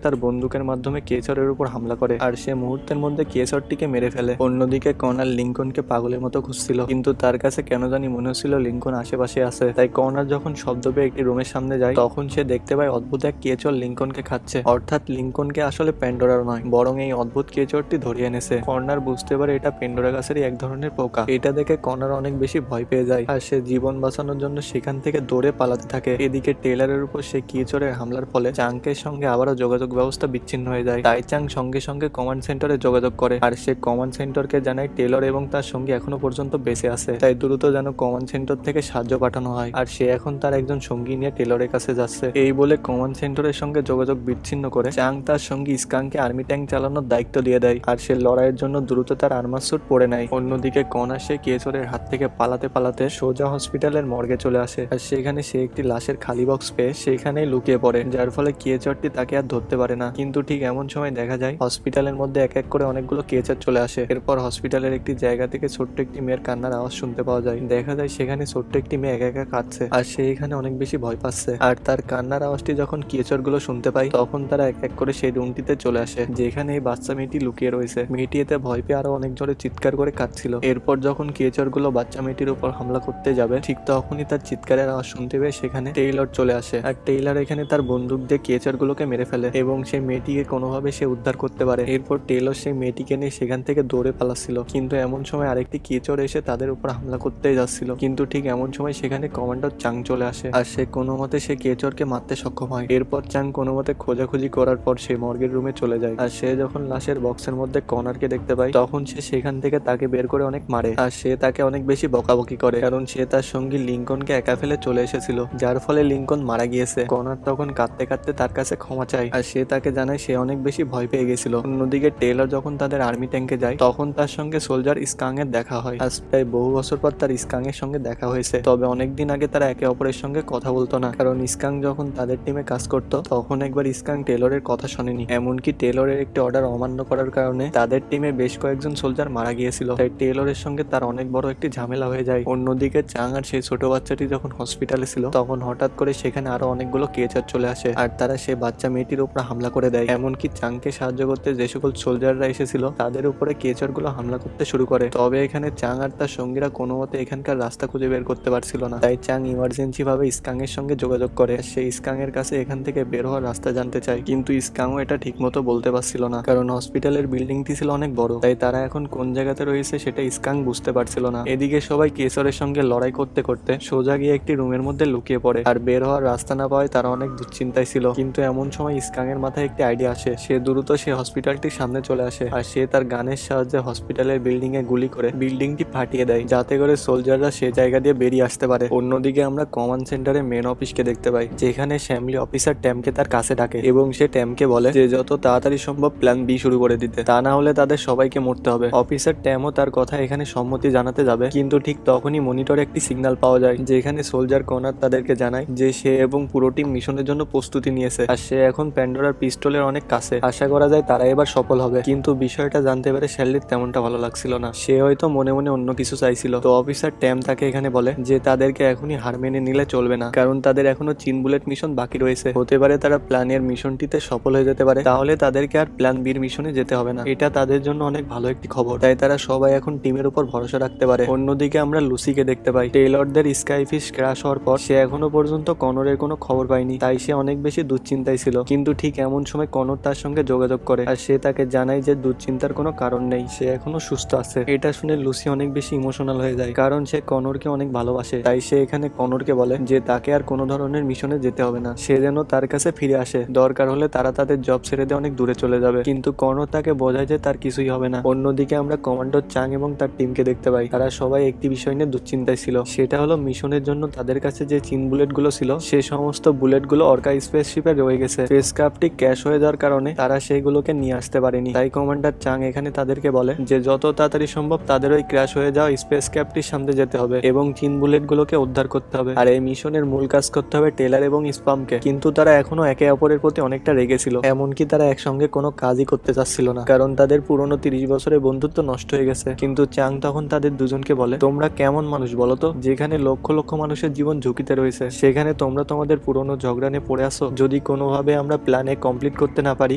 Speaker 1: তার বন্দুকের মাধ্যমে কেচরের উপর হামলা করে আর সে মুহূর্তের মধ্যে কেচরটিকে মেরে ফেলে। অন্যদিকে কনার লিঙ্কনকে পাগলের মতো খুঁজছিল, কিন্তু তার কাছে কেন জানি মনে হচ্ছিল লিঙ্কন আশেপাশে আছে। তাই কনার যখন শব্দ পেয়ে একটি রুমের সামনে যায়, তখন সে দেখতে পায় অদ্ভুত এক কেচর লিঙ্কনকে খাচ্ছে। অর্থাৎ লিঙ্কনকে আসলে প্যান্ডোরার নয়, বরং এই অদ্ভুত কেচরটি ধরিয়ে এনেছে। কর্নার বুঝতে পারে এটা পেন্ডোরা গাছেরই এক ধরনের পোকা। এটা দেখে কর্নার অনেক বেশি ভয় পেয়ে যায় আর সে জীবন বাঁচানোর জন্য সেখান থেকে দৌড়ে পালাতে থাকে। এদিকে টেইলরের উপর সে কেচরের হামলার ফলে চাংকের সঙ্গে আবারও যোগাযোগ ব্যবস্থা বিচ্ছিন্ন হয়ে যায়। তাই চাং সঙ্গে সঙ্গে কমান্ড সেন্টারে যোগাযোগ করে আর সে কমান্ড সেন্টারকে জানায় টেইলর এবং তার সঙ্গে এখনো পর্যন্ত বেঁচে আছে, তাই দ্রুত যেন কমান্ড সেন্টার থেকে সাহায্য পাঠানো হয়। আর সে এখন তার একজন সঙ্গী নিয়ে টেইলরের কাছে যাচ্ছে। এই বলে কমান্ড সেন্টারের সঙ্গে যোগাযোগ বিচ্ছিন্ন করে চাং তার সঙ্গী স্কাংকে আর্মি ট্যাঙ্ক চালানোর দায়িত্ব দিয়ে দেয় আর সে লড়াইয়ের জন্য দ্রুত তার আর্মার স্যুট পরে নেয়। অন্যদিকে কনার সে কেচরের হাত থেকে পালাতে পালাতে সোজা হসপিটালের মর্গে চলে আসে আর সেখানে সে একটি লাশের খালি বক্স পেয়ে সেখানেই লুকিয়ে পড়ে, যার ফলে কেচরটি তাকে আর ধরতে পারে না। কিন্তু ঠিক এমন সময় দেখা যায় হসপিটালের মধ্যে এক এক করে অনেকগুলো কেচর চলে আসে। এরপর হসপিটালের একটি জায়গা থেকে ছোট্ট একটি মেয়ের কান্নার আওয়াজ শুনতে পাওয়া যায়। দেখা যায় সেখানে ছোট্ট একটি মেয়ে একা একা কাঁদছে আর সে এখানে অনেক বেশি ভয় পাচ্ছে। আর তার কান্নার আওয়াজটি যখন কেচর গুলো শুনতে পায়, তখন তারা এক এক করে সেই রুমটিতে চলে আসে যেখানে এই বাচ্চা মেয়েটি লুকিয়ে রয়েছে। মেয়েটি এতে ভয় পেয়ে আরো অনেক জোরে চিৎকার করে কাঁদছিল। এরপর যখন কেচর গুলো বাচ্চা মেয়েটির উপর হামলা করতে যাবে, ঠিক তখনই তার চিৎকারের আওয়াজ শুনতে পেয়ে সেখানে টেইলর চলে আসে আর টেইলর এখানে তার বন্দুক দিয়ে কেচর গুলোকে মেরে ফেলে এবং সেই মেয়েটিকে কোনোভাবে সে উদ্ধার করতে পারে। এরপর টেইলর সেই মেয়েটিকে নিয়ে সেখান থেকে দৌড়ে পালাচ্ছিল, কিন্তু এমন সময় আরেকটি কেচর এসে তাদের উপর হামলা করতে যাচ্ছিল। কিন্তু ঠিক এমন সময় সেখানে কমান্ডার চাং চলে আসে আর সে কোনো মতে সে কেচরকে মারতে সক্ষম হয়। এরপর চাং কোনো মতে খোঁজাখুঁজি করার পর সে মর্গের রুমে চলে যায় আর সে যখন লাশের বক্সের মধ্যে কনারকে দেখতে পায়, তখন সে সেখান থেকে তাকে বের করে অনেক মারে আর সে তাকে অনেক বেশি বকাবকি করে, কারণ সে তার সঙ্গী লিঙ্কনকে একা ফেলে চলে এসেছিল, যার ফলে লিঙ্কন মারা গিয়েছে। কনার তখন কাঁদতে কাঁদতে তার কাছে ক্ষমা চায় আর সে তাকে জানায় সে অনেক বেশি ভয় পেয়ে গেছিল। অন্যদিকে টেইলর যখন তাদের আর্মি ট্যাঙ্কে যায়, তখন তার সঙ্গে সোলজার স্কাং এর দেখা হয়। আজ প্রায় বহু বছর পর তার স্কাং এর সঙ্গে দেখা হয়েছে, তবে অনেকদিন আগে তারা একে অপরের সঙ্গে কথা বলতো না, কারণ স্কাং যখন তাদের টিমে কাজ করতো তখন একবার স্কাং টেইলরের কথা শোনেনি। এমনকি টেইলরের একটি অর্ডার অমান্য করার কারণে তাদের টিমে বেশ কয়েকজন সোলজার মারা গিয়েছিল, তাই টেইলরের সঙ্গে তার অনেক বড় একটি ঝামেলা হয়ে যায়। অন্যদিকে চাং আর সেই ছোট বাচ্চাটি যখন হসপিটালে ছিল, তখন হঠাৎ করে সেখানে আরো অনেকগুলো কেচার চলে আসে আর তারা সেই বাচ্চা মেয়েটির উপর হামলা করে দেয়। এমনকি চাংকে সাহায্য করতে যে সকল সোলজাররা এসেছিল তাদের উপরে কেচার গুলো হামলা করতে শুরু করে। তবে এখানে চাং আর তার সঙ্গীরা কোনো মতে এখানকার রাস্তা খুঁজে বের করতে পারছিল না, তাই চাং ইমার্জেন্সি ভাবে স্কাং এর সঙ্গে যোগাযোগ করে। সেই স্কাং এর কাছে এখান থেকে বের হওয়ার রাস্তা জানতে চায়, কিন্তু স্কাংও এটা ঠিক মতো বলতে পারছিল না, কারণ হসপিটালের বিল্ডিংটি ছিল অনেক বড়, তাই তারা এখন কোন জায়গাতে রয়েছে সেটা স্কাং বুঝতে পারছিল না। এদিকে সবাই কেসরের সঙ্গে লড়াই করতে করতে সোজা গিয়ে একটি রুমের মধ্যে লুকিয়ে পড়ে আর বের হওয়ার রাস্তা না পাওয়ায় তারা অনেক দুশ্চিন্তায় ছিল। কিন্তু এমন সময় স্কাং এর মাথায় একটি আইডিয়া আসে। সে দ্রুত সে হসপিটালটির সামনে চলে আসে আর সে তার গানের সাহায্যে হসপিটালের বিল্ডিং এ গুলি করে বিল্ডিংটি ফাটিয়ে দেয়, যাতে করে সোলজাররা সে জায়গা দিয়ে বেরিয়ে আসতে পারে। অন্যদিকে আমরা কমান্ড সেন্টারে মেন অফিসকে দেখতে পাই, যেখানে শ্যামলি অফিসার ট্যামকে তার কাছে ডাকে এবং সে ট্যামকে বলে যে যত তাড়াতাড়ি সম্ভব প্ল্যান বি শুরু করে দিতে, তা না হলে তাদের সবাইকে মরতে হবে। অফিসার ট্যামও তার কথা এখানে সম্মতি জানাতে যাবে, কিন্তু ঠিক তখনই মনিটরে একটি সিগন্যাল পাওয়া যায় যেখানে সোলজার কনার তাদেরকে জানায় যে সে এবং পুরো টিম মিশনের জন্য প্রস্তুতি নিয়েছে আর সে এখন প্যান্ডোরার পিস্তলের অনেক কাছে। আশা করা যায় তারা এবার সফল হবে। কিন্তু বিষয়টা জানতে পেরে শ্যালির তেমনটা ভালো লাগছিল না, সে হয়তো মনে মনে অন্য কিছু চাইছিল। তো অফিসার ট্যাম তাকে এখানে বলে যে তাদেরকে এখনই হার মেনে নিলে চলবে না, কারণ তাদের এখনো 3 বুলেট মিশন বাকি রয়েছে। হতে পারে তারা প্ল্যানের মিশনটিতে সফল হয়ে যেতে পারে, তাহলে তাদেরকে আর প্ল্যান বির মিশনে যেতে হবে না। এটা তাদের জন্য অনেক ভালো একটি খবর, তাই তারা সবাই এখন টিমের উপর ভরসা রাখতে পারে। অন্যদিকে আমরা লুসিকে দেখতে পাই। টেইলরদের স্কাইফিশ ক্র্যাশ হওয়ার পর সে এখনো পর্যন্ত কনরের কোনো খবর পায়নি, তাই সে অনেক বেশি দুশ্চিন্তায় ছিল। কিন্তু ঠিক এমন সময় কনর তার সঙ্গে যোগাযোগ করে আর সে তাকে জানায় যে দুশ্চিন্তার কোনো কারণ নেই, সে এখনো সুস্থ আছে। এটা শুনে লুসি অনেক বেশি ইমোশনাল হয়ে যায়, কারণ সে কনরকে অনেক ভালোবাসে। তাই সে এখানে কনরকে বলে যে তাকে আর কোনো ধরনের মিশনে যেতে হবে না, সে যেন তার কাছে ফিরে আসে, দরকার হলে তারা তাদের জব ছেড়ে দিয়ে অনেক দূরে চলে যাবে। কিন্তু কনর তাকে বোঝায় যে তার কিছুই হবে না। অন্যদিকে আমরা কমান্ডার চাং এবং তার টিমকে দেখতে পাই, তারা সবাই একটি বিষয় নিয়ে দুশ্চিন্তায় ছিল, সেটা হলো মিশনের জন্য তাদের কাছে যে 3 বুলেট গুলো ছিল সে সমস্ত বুলেট গুলো অর্কা স্পেসশিপে রয়ে গেছে। স্পেসক্রাফটটি ক্র্যাশ হয়ে যাওয়ার কারণে তারা সেইগুলোকে নিয়ে আসতে পারেনি। তাই কমান্ডার চাং এখানে তাদেরকে বলে যে যত তাড়াতাড়ি সম্ভব তাদের ওই ক্র্যাশ হয়ে যাওয়া স্পেস ক্রাফটটির সামনে যেতে হবে এবং 3 বুলেট গুলোকে উদ্ধার করতে হবে। আর এই মিশনের মূল কাজ করতে হবে টেলার এবং স্পামকে। কিন্তু তারা এখনো একে অপরের প্রতি অনেকটা রেগেছিল, এমনকি তারা একসঙ্গে কোনো কাজই করতে চাচ্ছিল না, কারণ তাদের পুরনো 30 বছরের বন্ধুত্ব নষ্ট হয়ে গেছে। কিন্তু চাং তখন তাদের দুজনকে বলে তোমরা কেমন মানুষ বলো তো, যেখানে লক্ষ লক্ষ মানুষের জীবন ঝুঁকিতে রয়েছে সেখানে তোমরা তোমাদের পুরনো ঝগড়া নিয়ে পড়ে আসো। যদি কোনোভাবে আমরা প্ল্যান এ কমপ্লিট করতে না পারি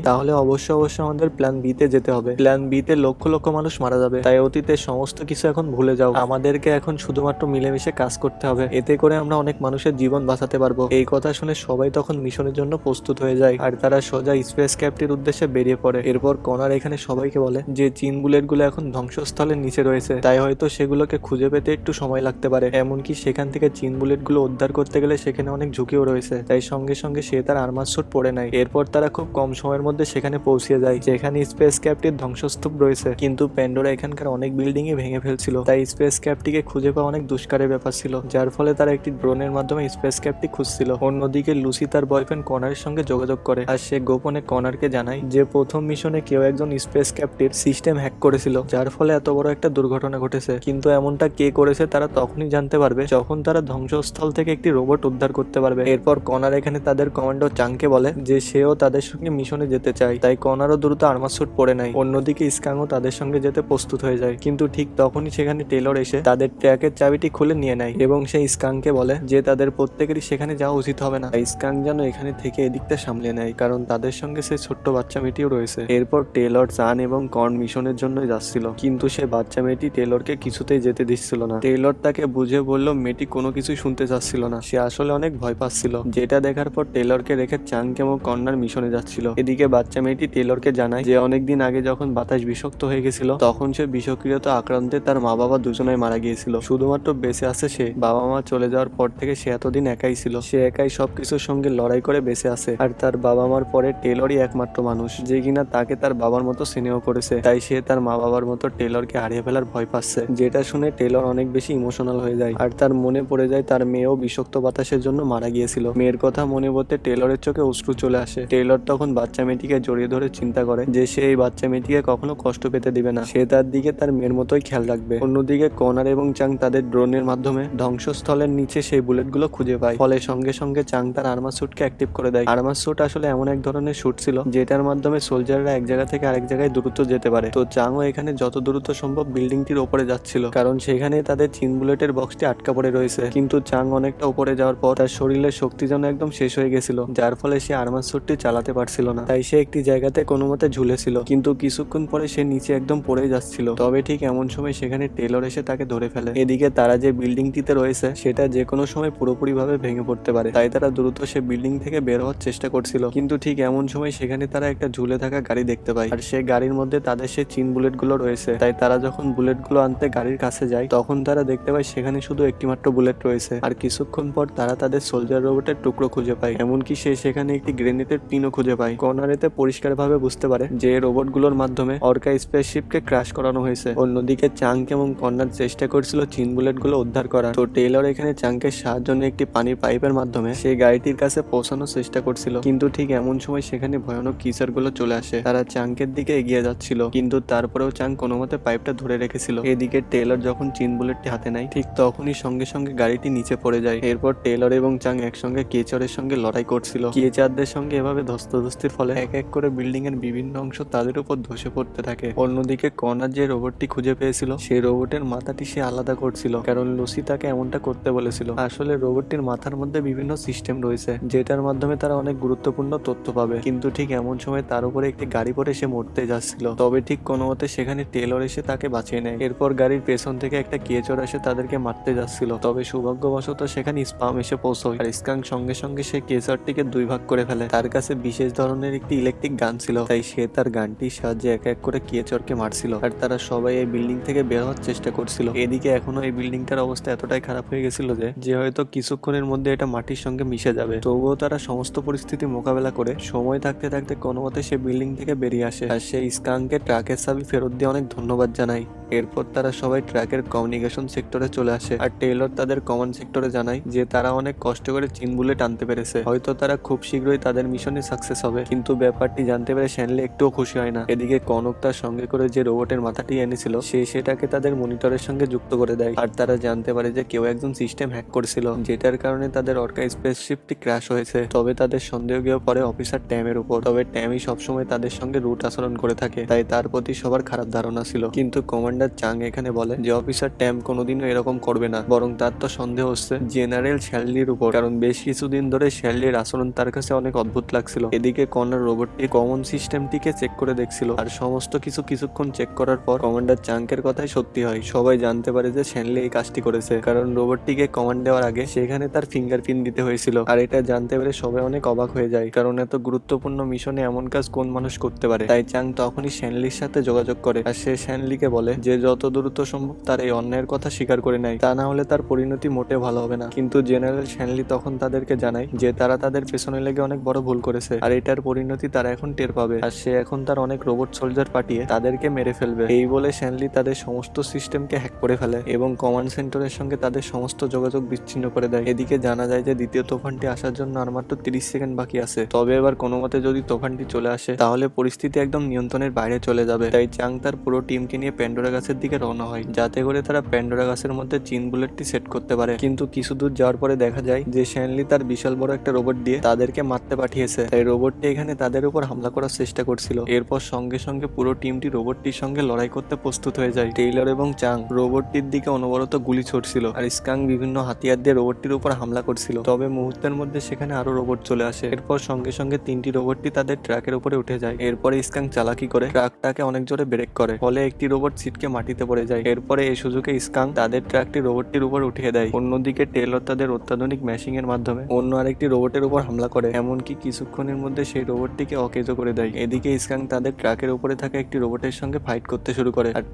Speaker 1: তাহলে অবশ্যই আমাদের প্ল্যান বি তে যেতে হবে। প্ল্যান বি তে লক্ষ লক্ষ মানুষ মারা যাবে। তাই অতীতের সমস্ত কিছু এখন ভুলে যাও। আমাদেরকে এখন শুধুমাত্র মিলেমিশে কাজ করতে হবে। এতে করে আমরা অনেক মানুষের জীবন বাঁচাতে পারবো। এই কথা শুনে সবাই তখন মিশনের জন্য প্রস্তুত হয়ে যায় আর তারা সোজা স্পেস ক্যাপ্টের উদ্দেশ্যে বেরিয়ে পড়ে। এরপর কনার এখানে সবাইকে বলে যে চীন বুলেটগুলো এখন ধ্বংসস্থলের নিচে রয়েছে, তাই হয়তো সেগুলোকে খুঁজে পেতে একটু সময় লাগতে পারে। এমনকি সেখান থেকে চীন বুলেটগুলো উদ্ধার করতে গেলে সেখানে অনেক ঝুঁকিও রয়েছে, তাই সঙ্গে সঙ্গে সে তার আর্মার স্যুট পরে নেয়। এরপর তারা খুব কম সময়ের মধ্যে সেখানে পৌঁছে যায় যেখানে স্পেস ক্যাপ্টের ধ্বংসস্তূপ রয়েছে। কিন্তু প্যান্ডোরা এখানকার অনেক বিল্ডিং ই ভেঙে ফেলছিল, তাই স্পেস ক্যাপ্টটিকে খুঁজে পাওয়া অনেক দুষ্কারের ব্যাপার ছিল, যার ফলে তারা একটি ড্রোনের মাধ্যমে স্পেস ক্যাপ্টটি খুঁজছিল। অন্যদিকে লুসি তার বয়ফ্রেন্ড কনারের সঙ্গে যোগাযোগ করে আর সে গোপনে কনারকে জানায় যে প্রথম মিশনে কেউ একজন স্পেস ক্যাপ্টের সিস্টেম হ্যাক করেছিল, যার ফলে এত বড় একটা দুর্ঘটনা ঘটেছে। কিন্তু এমনটা কে করেছে তারা তখনই জানতে পারবে যখন তারা ধ্বংসস্থল থেকে একটি রোবট উদ্ধার করতে পারবে। এরপর কনার এখানে তাদের কমান্ডো চাংকে বলে যে সেও তাদের সঙ্গে মিশনে যেতে চায়, তাই কনারও দ্রুত আর্মার স্যুট পরে নেয়। অন্যদিকে স্কাংও তাদের সঙ্গে যেতে প্রস্তুত হয়ে যায়, কিন্তু ঠিক তখনই সেখানে টেলর এসে তাদের ট্র্যাকের চাবিটি খুলে নিয়ে নেয় এবং সেই স্কাংকে বলে যে তাদের প্রত্যেকেরই সেখানে যাওয়া উচিত হবে না। স্কাং যেন এখানে থেকে এদিকটা সামলে নেয়, কারণ তাদের সঙ্গে সেই ছোট্ট বাচ্চা মেয়েটিও রয়েছে। এরপর টেলর চান এবং কর্ন মিশনের জন্য যাচ্ছিল, কিন্তু সে বাচ্চা মেয়েটি টেলরকে কিছুতেই যেতে দিচ্ছিল না। টেলর তাকে বুঝে বলল মেয়েটি কোনো কিছুই শুনতে চাচ্ছিল না, সে আসলে অনেক ভয় পাচ্ছিল। যেটা দেখার পর টেলরকে রেখে চাংক এবং কর্নার মিশনে যাচ্ছিল। এদিকে বাচ্চা মেয়েটি টেলরকে জানায় যে অনেকদিন আগে যখন বাতাস বিষাক্ত হয়ে গেছিল তখন সে বিষক্রিয়ত আক্রান্তে তার মা বাবা দুজনেই মারা গিয়েছিল, শুধুমাত্র বেঁচে আছে সে। বাবা মা চলে যাওয়ার পর থেকে সে এতদিন একাই ছিল, সে একাই সবকিছুর সঙ্গে লড়াই করে বেঁচে আছে। আর তার বাবা মার পরে টেলরই একমাত্র মানুষ যে কিনা তাকে তার বাবার মতো স্নেহ করেছে, তাই সে তার মা বাবার মতো টেলরকে হারিয়ে ফেলার ভয় পাচ্ছে। যেটা শুনে টেলর অনেক বেশি ইমোশনাল হয়ে যায় আর তার মনে পড়ে যায় তার মেয়েও বিষাক্ত বাতাসের জন্য মারা গিয়েছিল। মেয়ের কথা মনে পড়তে টেলরের চোখে অশ্রু চলে আসে। টেলর তখন বাচ্চা মেয়েটিকে জড়িয়ে ধরে চিন্তা করে যে সে এই বাচ্চা মেয়েটিকে কখনো কষ্ট পেতে দিবে না, সে তার দিকে তার মেয়ের মতোই খেয়াল রাখবে। অন্যদিকে কনার এবং চাং তাদের ড্রোনের মাধ্যমে ধ্বংসস্থলের নিচে সেই বুলেটগুলো খুঁজে পায়, ফলে সঙ্গে সঙ্গে চাং তার আর্মার স্যুটকে অ্যাক্টিভ করে দেয়। আর্মার স্যুট আসলে এমন এক ধরনের স্যুট ছিল যেটার মাধ্যমে সোলজাররা এক জায়গা থেকে আরেক জায়গায় দ্রুত যেতে পারে। তো চাংও এখানে যত দ্রুত সম্ভব বিল্ডিংটির উপরে যাচ্ছিল, কারণ সেখানে তাদের চীন বুলেটের বক্সটি আটকা পড়ে রয়েছে। কিন্তু চাং অনেকটা উপরে যাওয়ার পর তার শরীরের শক্তি যেন একদম শেষ হয়ে গেছিল, যার ফলে সে আর্মার স্যুটটি চালাতে পারছিল না, তাই সে একটি জায়গাতে কোনো মতে ঝুলেছিল। কিন্তু কিছুক্ষণ পরে সে নিচে একদম পড়ে যাচ্ছিল। তবে ঠিক এমন সময় সেখানে টেলর এসে তাকে ধরে ফেলে। এদিকে তারা যে বিল্ডিংটিতে রয়েছে সেটা যে কোনো সময় পুরোপুরি ভাবে ভেঙে পড়তে পারে, তাই তারা দ্রুত সে বিল্ডিং থেকে বের হওয়ার চেষ্টা করছিল। কিন্তু ঠিক এমন সময় সেখানে তারা একটা ঝুলে থাকা গাড়ি দেখতে পায় আর সে গাড়ির মধ্যে তাদের সে চীন বুলেট গুলো রয়েছে। তাই তারা যখন বুলেট গুলো আনতে গাড়ির কাছে যায় তখন তারা দেখতে পায় সেখানে শুধু একটি মাত্র বুলেট রয়েছে। আর কিছুক্ষণ পর তারা তাদের সোলজার রোবটের টুকরো খুঁজে পায়, এমনকি সে সেখানে একটি গ্রেনেডের পিনও খুঁজে পায়। কর্নার এতে পরিষ্কার ভাবে বুঝতে পারে যে রোবট গুলোর মাধ্যমে অর্কা স্পেসশিপকে ক্র্যাশ করানো হয়েছে। অন্যদিকে চাংক এবং কর্নার চেষ্টা করছিল চীন বুলেট গুলো উদ্ধার করার। তো টেলর এখানে চাংকের সাহায্য নিয়ে একটি পানির পাইপের মাধ্যমে সেই গাড়িটির কাছে পৌঁছানোর চেষ্টা করছিল, কিন্তু ঠিক এমন সময় সেখানে ভয়ানক কিচার গুলো চলে আসে। তারা চাংকের দিকে এগিয়ে যাচ্ছিল, কিন্তু তারপরেও চাং কোনো মতে পাইপটা ধরে রেখেছিল। এদিকে টেলর যখন চীন বুলেটটি হাতে নেয় ঠিক তখনই সঙ্গে সঙ্গে গাড়িটি নিচে পড়ে যায়। এরপর টেলর এবং চাং একসঙ্গে কেচরের সঙ্গে লড়াই করছিল। কেচারদের সঙ্গে এভাবে ধস্তাধস্তির ফলে এক এক করে বিল্ডিং এর বিভিন্ন অংশ তাদের উপর ধসে পড়তে থাকে। অন্যদিকে কর্নার যে রোবটটি খুঁজে পেয়েছিল সেই রোবটের মাথাটি সে আলাদা করছিল, কারণ লুসি তাকে এমনটা করতে বলেছিল। আসলে রোবটটির মাথার মধ্যে বিভিন্ন সিস্টেম রয়েছে যেটার মাধ্যমে তারা অনেক গুরুত্বপূর্ণ তথ্য পাবে। কিন্তু ঠিক এমন সময় তার উপরে একটি গাড়ি পরে সে মরতে যাচ্ছিল, তবে ঠিক কোনো মতে সেখানে টেলর এসে তাকে বাঁচিয়ে নেয়। এরপর গাড়ির পেছন থেকে একটা কেচর এসে তাদেরকে মারতে যাচ্ছিল, তবে সৌভাগ্যবশত সেখানে স্পাম এসে পৌঁছয় আর স্কাঙ্ক সঙ্গে সঙ্গে সে কেচরটিকে দুই ভাগ করে ফেলে। তার কাছে বিশেষ ধরনের একটি ইলেকট্রিক গান ছিল, তাই সে তার গানটির সাহায্যে এক এক করে কেচরকে মারছিল আর তারা সবাই এই বিল্ডিং থেকে বের হওয়ার চেষ্টা করছিল। এদিকে এখনো এই বিল্ডিংটার অবস্থা এতটাই খারাপ হয়ে গেছিল যে হয়তো কিছুক্ষণের মধ্যে এটা মাটির সঙ্গে মিশে যাবে। তবুও তারা সমস্ত পরিস্থিতি মোকাবেলা করে সময় থাকতে থাকতে কোনো মতে সে বিল্ডিং থেকে বেরিয়ে আসে আর সেই স্কাঙ্ককে ট্রাকের চাবি ফেরত দিয়ে অনেক ধন্যবাদ জানায়। এরপর তারা সবাই ট্র্যাকের কমিউনিকেশন সেক্টরে চলে আসে আর টেলর তাদের কমান্ড সেক্টরে জানায় যে তারা অনেক কষ্ট করে চীন বুলেট আনতে পেরেছে, হয়তো তারা খুব শীঘ্রই তাদের মিশনে সাকসেস হবে। কিন্তু ব্যাপারটি জানতে পেরে শ্যানলি একটুও খুশি হয় না। এদিকে কনক তার সঙ্গে করে যে রোবটের মাথাটি এনেছিল সে সেটাকে তাদের মনিটরের সঙ্গে যুক্ত করে দেয় আর তারা জানতে পারে যে কেউ একজন সিস্টেম হ্যাক করেছিল, যেটার কারণে তাদের অর্কা স্পেসশিপটি ক্র্যাশ হয়েছে। তবে তাদের সন্দেহ গিয়ে পড়ে অফিসার ট্যামের উপর। তবে ট্যামই সবসময় তাদের সঙ্গে রুট আচরণ করে থাকে, তাই তার প্রতি সবার খারাপ ধারণা ছিল। কিন্তু কমান্ড কমান্ডার চাং এখানে বলে যে অফিসার ট্যাম কোনোদিনও এরকম করবে না, বরং তার তো সন্দেহ হচ্ছে জেনারেল শ্যাললির উপর, কারণ বেশ কিছুদিন ধরে শ্যাললির আচরণ তার কাছে অনেক অদ্ভুত লাগছিল। এদিকে কনার রোবটটি কমন সিস্টেমটিকে চেক করে দেখছিল, আর সমস্ত কিছুক্ষণ চেক করার পর কমান্ডার চাঙ্কের কথাই সত্যি হয়। সবাই জানতে পারে যে শ্যানলি এই কাজটি করেছে, কারণ রোবটটিকে কমান্ড দেওয়ার আগে সেখানে তার ফিঙ্গারপ্রিন্ট দিতে হয়েছিল। আর এটা জানতে পেরে সবাই অনেক অবাক হয়ে যায়, কারণ এত গুরুত্বপূর্ণ মিশনে এমন কাজ কোন মানুষ করতে পারে। তাই চাং তখনই শ্যানলির সাথে যোগাযোগ করে, আর সে শ্যানলিকে বলে যে যত দ্রুত সম্ভব তার এই অন্যায়ের কথা স্বীকার করে নেয়, তা না হলে তার পরিণতি মোটে ভালো হবে না। কিন্তু জেনারেল শ্যানলি তখন তাদেরকে জানায় যে তারা তাদের পেছনে লেগে অনেক বড় ভুল করেছে, আর এটার পরিণতি তারা এখন টের পাবে। আর সে এখন তার অনেক রোবট সোলজার পাঠিয়ে তাদেরকে মেরে ফেলবে। এই বলে শ্যানলি তাদের সমস্ত সিস্টেমকে হ্যাক করে ফেলে এবং কমান্ড সেন্টারের সঙ্গে তাদের সমস্ত যোগাযোগ বিচ্ছিন্ন করে দেয়। এদিকে জানা যায় যে দ্বিতীয় তোফানটি আসার জন্য আর মাত্র 30 সেকেন্ড বাকি আছে। তবে এবার কোনো মতে যদি তোফানটি চলে আসে তাহলে পরিস্থিতি একদম নিয়ন্ত্রণের বাইরে চলে যাবে। তাই চাং তার পুরো টিমকে নিয়ে প্যান্ডোরা গাছের দিকে রওনা হয়, যাতে করে তারা প্যান্ডোরা গাছের মধ্যে চিন বুলেটটি সেট করতে পারে। কিন্তু কিছু দূর যাওয়ার পরে দেখা যায় যে শ্যানলি তার বিশাল বড় একটা রোবট দিয়ে তাদেরকে মারতে পাঠিয়েছে। তাই রোবটটি এখানে তাদের উপর হামলা করার চেষ্টা করছিল। এরপর সঙ্গে সঙ্গে পুরো টিমটি রোবটটির সঙ্গে লড়াই করতে প্রস্তুত হয়ে যায়। টেইলর এবং চাং রোবটটির দিকে অনবরত গুলি ছুড়ছিল, আর স্কাং বিভিন্ন হাতিয়ার দিয়ে রোবটটির উপর হামলা করছিল। তবে মুহূর্তের মধ্যে সেখানে আরো রোবট চলে আসে। এরপর সঙ্গে সঙ্গে তিনটি রোবটটি তাদের ট্রাকের উপরে উঠে যায়। এরপরে স্কাং চালাকি করে ট্রাকটাকে অনেক জোরে ব্রেক করে, ফলে একটি রোবট সিটকে মাটিতে পড়ে যায়। এরপরে এই সুযোগে স্কাং তাদের ট্রাকটি রোবটটির উপর উঠিয়ে দেয়। অন্যদিকে টেইলর তাদের অত্যাধুনিক মেশিং এর মাধ্যমে অন্য আরেকটি রোবটের উপর হামলা করে, এমনকি কিছুক্ষণের মধ্যে সেই রোবটটিকে অকেজো করে দেয়। এদিকে স্কাং তাদের ট্রাকের উপরে থাকা একটি রোবটের সঙ্গে ফাইট করতে শুরু করে, আর